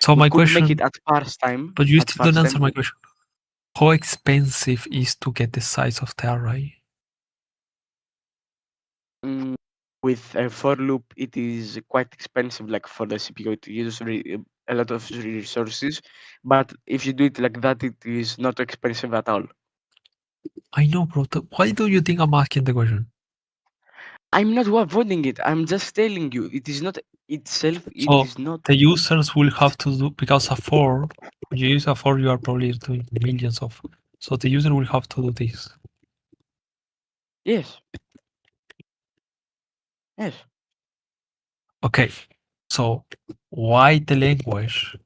So we my could make question, it at parse time. but you At still don't parse answer time, my question. How expensive is to get the size of the array? mm, with a for loop, it is quite expensive. Like for the CPU to use a lot of resources. But if you do it like that, it is not expensive at all. I know, bro. Why do you think I'm asking the question? I'm not avoiding it. I'm just telling you, it is not itself. It So is not. the users will have to do because a for when you use a for, you are probably doing millions of. So the user will have to do this. Yes, yes. Okay. So why the language?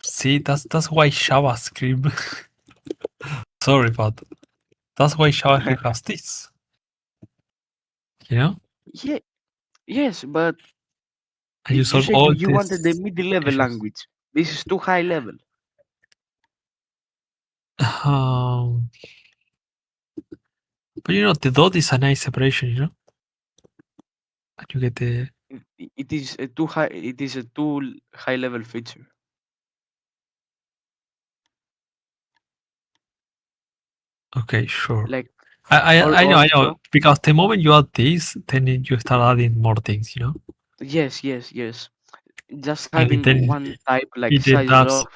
See, that's why JavaScript. Sorry, but that's why JavaScript has this. You know, Yeah, yes, but and you you solve said all you wanted the these mid-level issues. language. This is too high level. Um, but the dot is a nice separation. And you get the. It is a too high. It is a too high level feature. Okay, sure. Like I know. also, Because the moment you add this, then you start adding more things. yes, yes, yes. Just And having one type like it then size does. of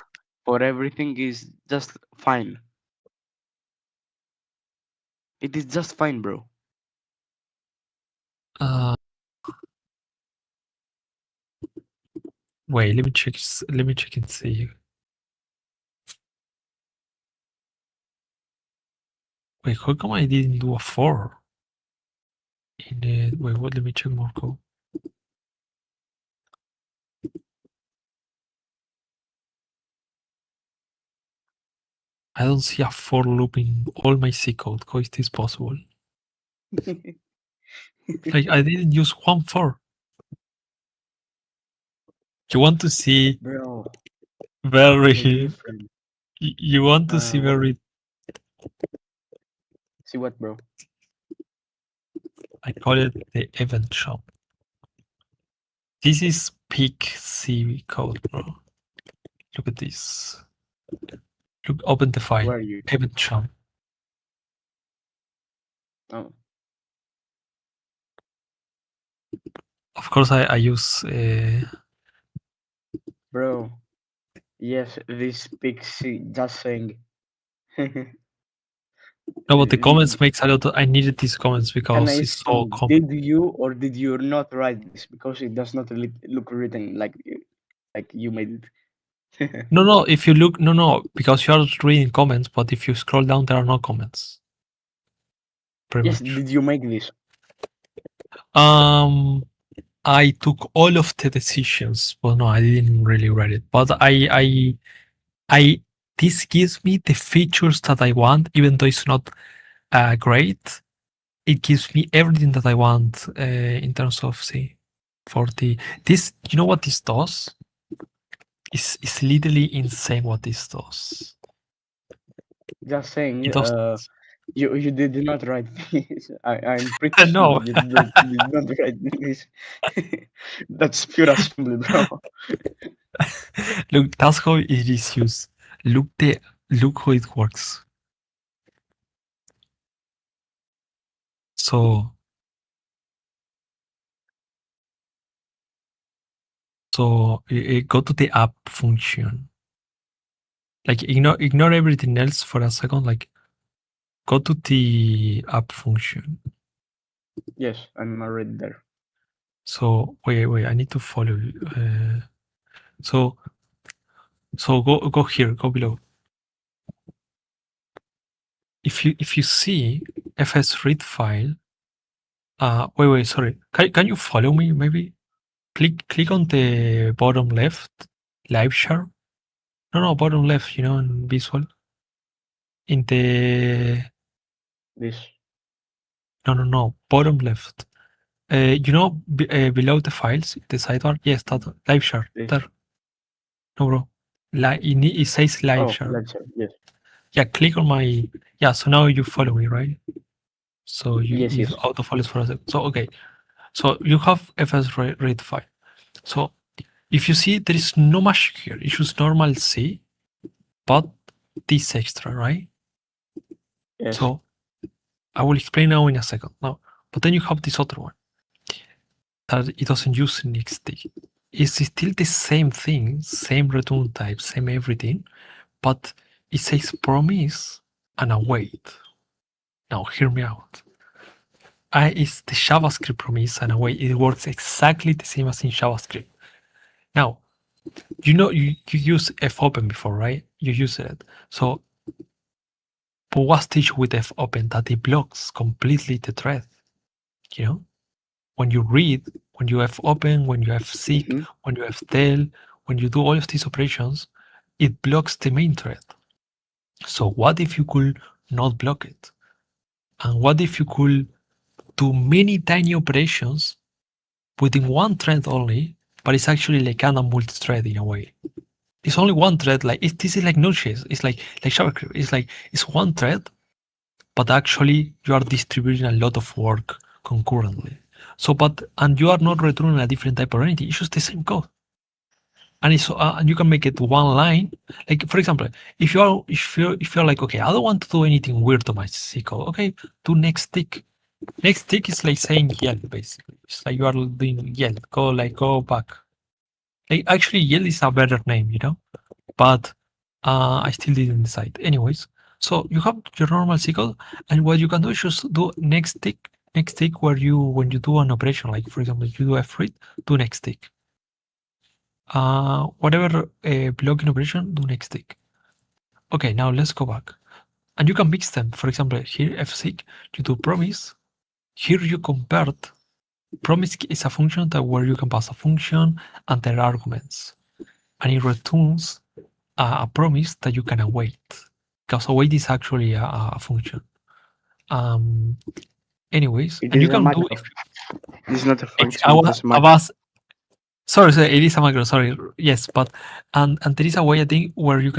for everything is just fine. It is just fine, bro. Uh, wait, let me check. Let me check and see. Wait, how come I didn't do a 4? In the wait, what? Let me check more code. I don't see a for loop in all my C code. How is this possible? Like I didn't use one for. You want to see Bro, you're very. different. You want to see What? very. See what, bro? I call it the event shop. This is peak C code, bro. Look at this. Look, open the file. Where are you? Event shop. Oh, Of course, I use. bro. Yes, this pixie just saying. No, but the comments makes a lot. I needed these comments Can because I it's so assume, common. did you or did you not write this? Because it does not look written like you made it. No, no. If you look, no, no, because you are reading comments. But if you scroll down, there are no comments. Pretty Yes, much. did you make this? Um, I took all of the decisions. Well, no, I didn't really write it. But I. This gives me the features that I want, even though it's not great. It gives me everything that I want in terms of say for the this. You know what this does? It's literally insane what this does. Just saying, It does. you did not write this. I'm pretty sure No, that you did not write this. That's pure assembly, bro. look, that's how it is used. Look the look how it works. So go to the app function. Like ignore everything else for a second. Like go to the app function. Yes, I'm already there. So wait. I need to follow you. So go here. Go below. If you see fs read file. Wait. Sorry. Can you follow me? Maybe click on the bottom left. Live share. No, bottom left. In visual. In the This. no, bottom left. Below the files, the sidebar. Yes, that live share. This. There. No, bro. It says live Oh, share. let's say yes. Yeah, click on my. Yeah, so now you follow me, right? So Yes, you yes. auto follows for a second. So okay, so you have fs read file. So if you see, there is no magic here. It's just normal C, but this extra, right? Yes. So I will explain now in a second. Now, but then you have this other one that it doesn't use NXT. It's still the same thing, same return type, same everything, but it says promise and await. Now, hear me out. It's the JavaScript promise and await. It works exactly the same as in JavaScript. Now, you use fopen before, right? You use it. So, but what's the issue with fopen? That it blocks completely the thread. You know, when you read, when you have open, when you have seek, Mm-hmm. when you have tell, when you do all of these operations, it blocks the main thread. So what if you could not block it? And what if you could do many tiny operations within one thread only, but it's actually like kind of multi-thread in a way. It's only one thread. Like this is like Node.js. It's like JavaScript. It's one thread, but actually you are distributing a lot of work concurrently. So, and you are not returning a different type of anything. It's just the same code, and you can make it one line. Like for example, if you're like, okay, I don't want to do anything weird to my C code. Okay, do next tick. Next tick is like saying yell basically. It's like you are doing yell. Go back. Like actually, yell is a better name. But I still didn't decide. Anyways, so you have your normal cycle, and what you can do is just do next tick where when you do an operation, like for example, you do a read, do next tick. Whatever blocking operation, do next tick. Okay, now let's go back, and you can mix them. For example, here fseek, you do promise, Here you convert promise is a function that where you can pass a function and their arguments, and it returns a promise that you can await, because await is actually a function. Um, anyways, It and you is a can do macro. if It's not a it's function. It is a I macro. was sorry, it is a macro. Sorry, yes, but and there is a way I think where we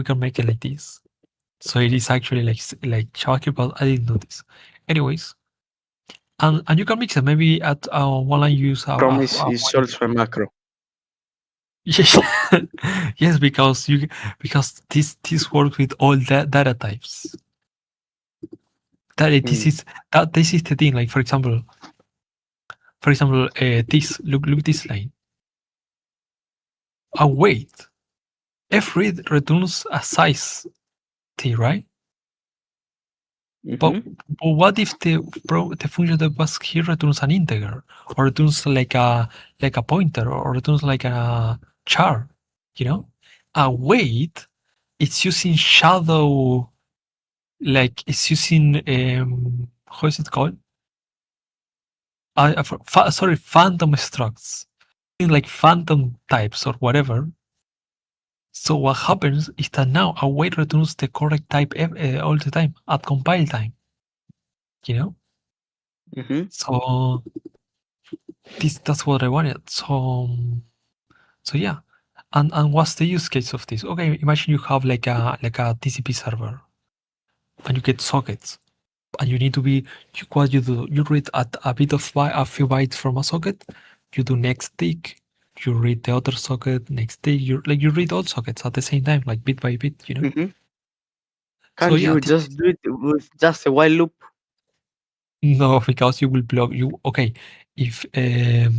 can make it like this. So it is actually like JavaScript, but I didn't know this. Anyways, and you can mix it. Maybe at one line use Promise a is while. also a macro. Yes, yes, because this works with all data types. That Mm. this is the thing. Like for example, this look this line. Wait, f read returns a size t, right? But, Mm-hmm. but what if the function that was here returns an integer, or returns like a pointer, or returns like a char? You know, wait, it's using shadow, like it's using how is it called? Sorry, phantom structs, like phantom types or whatever. So what happens is that now await returns the correct type all the time at compile time. You know, Mm-hmm. so that's what I wanted. So yeah, and what's the use case of this? Okay, imagine you have like a TCP server and you get sockets, and you need to be what you do. You read at a bit of a few bytes from a socket. You do next tick. You read the other socket next tick. You read all sockets at the same time, like bit by bit. You know. Mm-hmm. So Can't yeah, you just do it with just a while loop? no, because you will block you. Okay, if you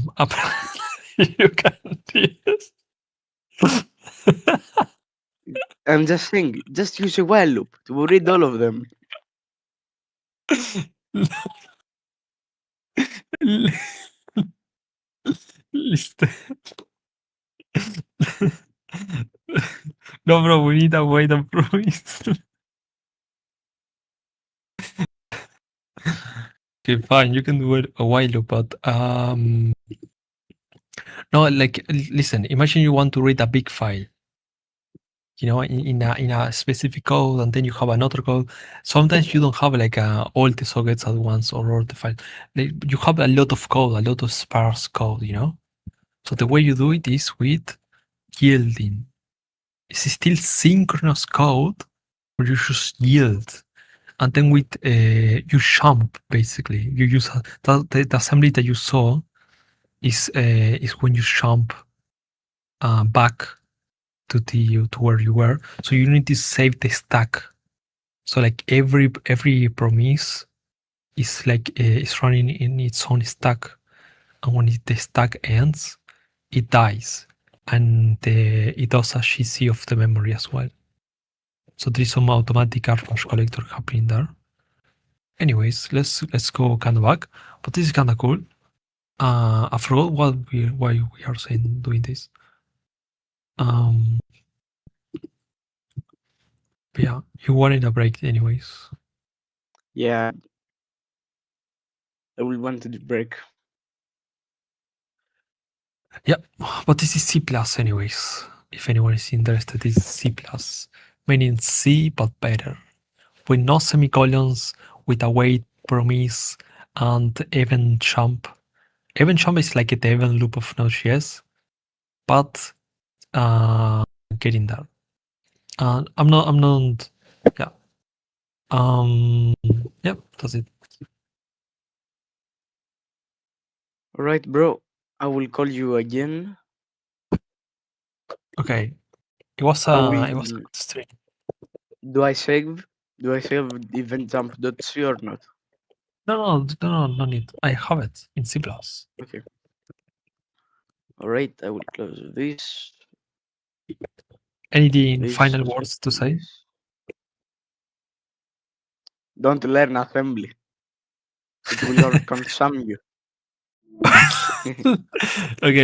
can this. I'm just saying, just use a while loop to read all of them. List. No, bro, we need a way to promise. Okay, fine, you can do it a while ago, but no, like listen. Imagine you want to read a big file, you know, in a specific code, and then you have another code. Sometimes you don't have like all the sockets at once or all the file. Like, you have a lot of code, a lot of sparse code, you know. So the way you do it is with yielding. It's still synchronous code, but you just yield. And then with you jump, basically you use the assembly that you saw is when you jump back to where you were. So you need to save the stack. So like every promise is like is running in its own stack, and when the stack ends, it dies, and it does a GC of the memory as well. So there is some automatic garbage collector happening there. Anyways, let's go kind of back, but this is kind of cool. I forgot why we are saying doing this. Um, but yeah, you wanted a break anyways. Yeah, I will want to break. Yeah, but this is C plus anyways. If anyone is interested, this is C plus, meaning C but better, with no semicolons, with a wait promise and even jump. Even jump is like the even loop of Node.js, but getting there. I'm not. Yeah. Yep, that's it. All right, bro. I will call you again. Okay. I It was a will. good stream. Do I save? Do I save event jump.c or not? No need. I have it in C plus. Okay. All right. I will close Anything this, final words to and say? this. Don't learn assembly. It will consume you. Okay,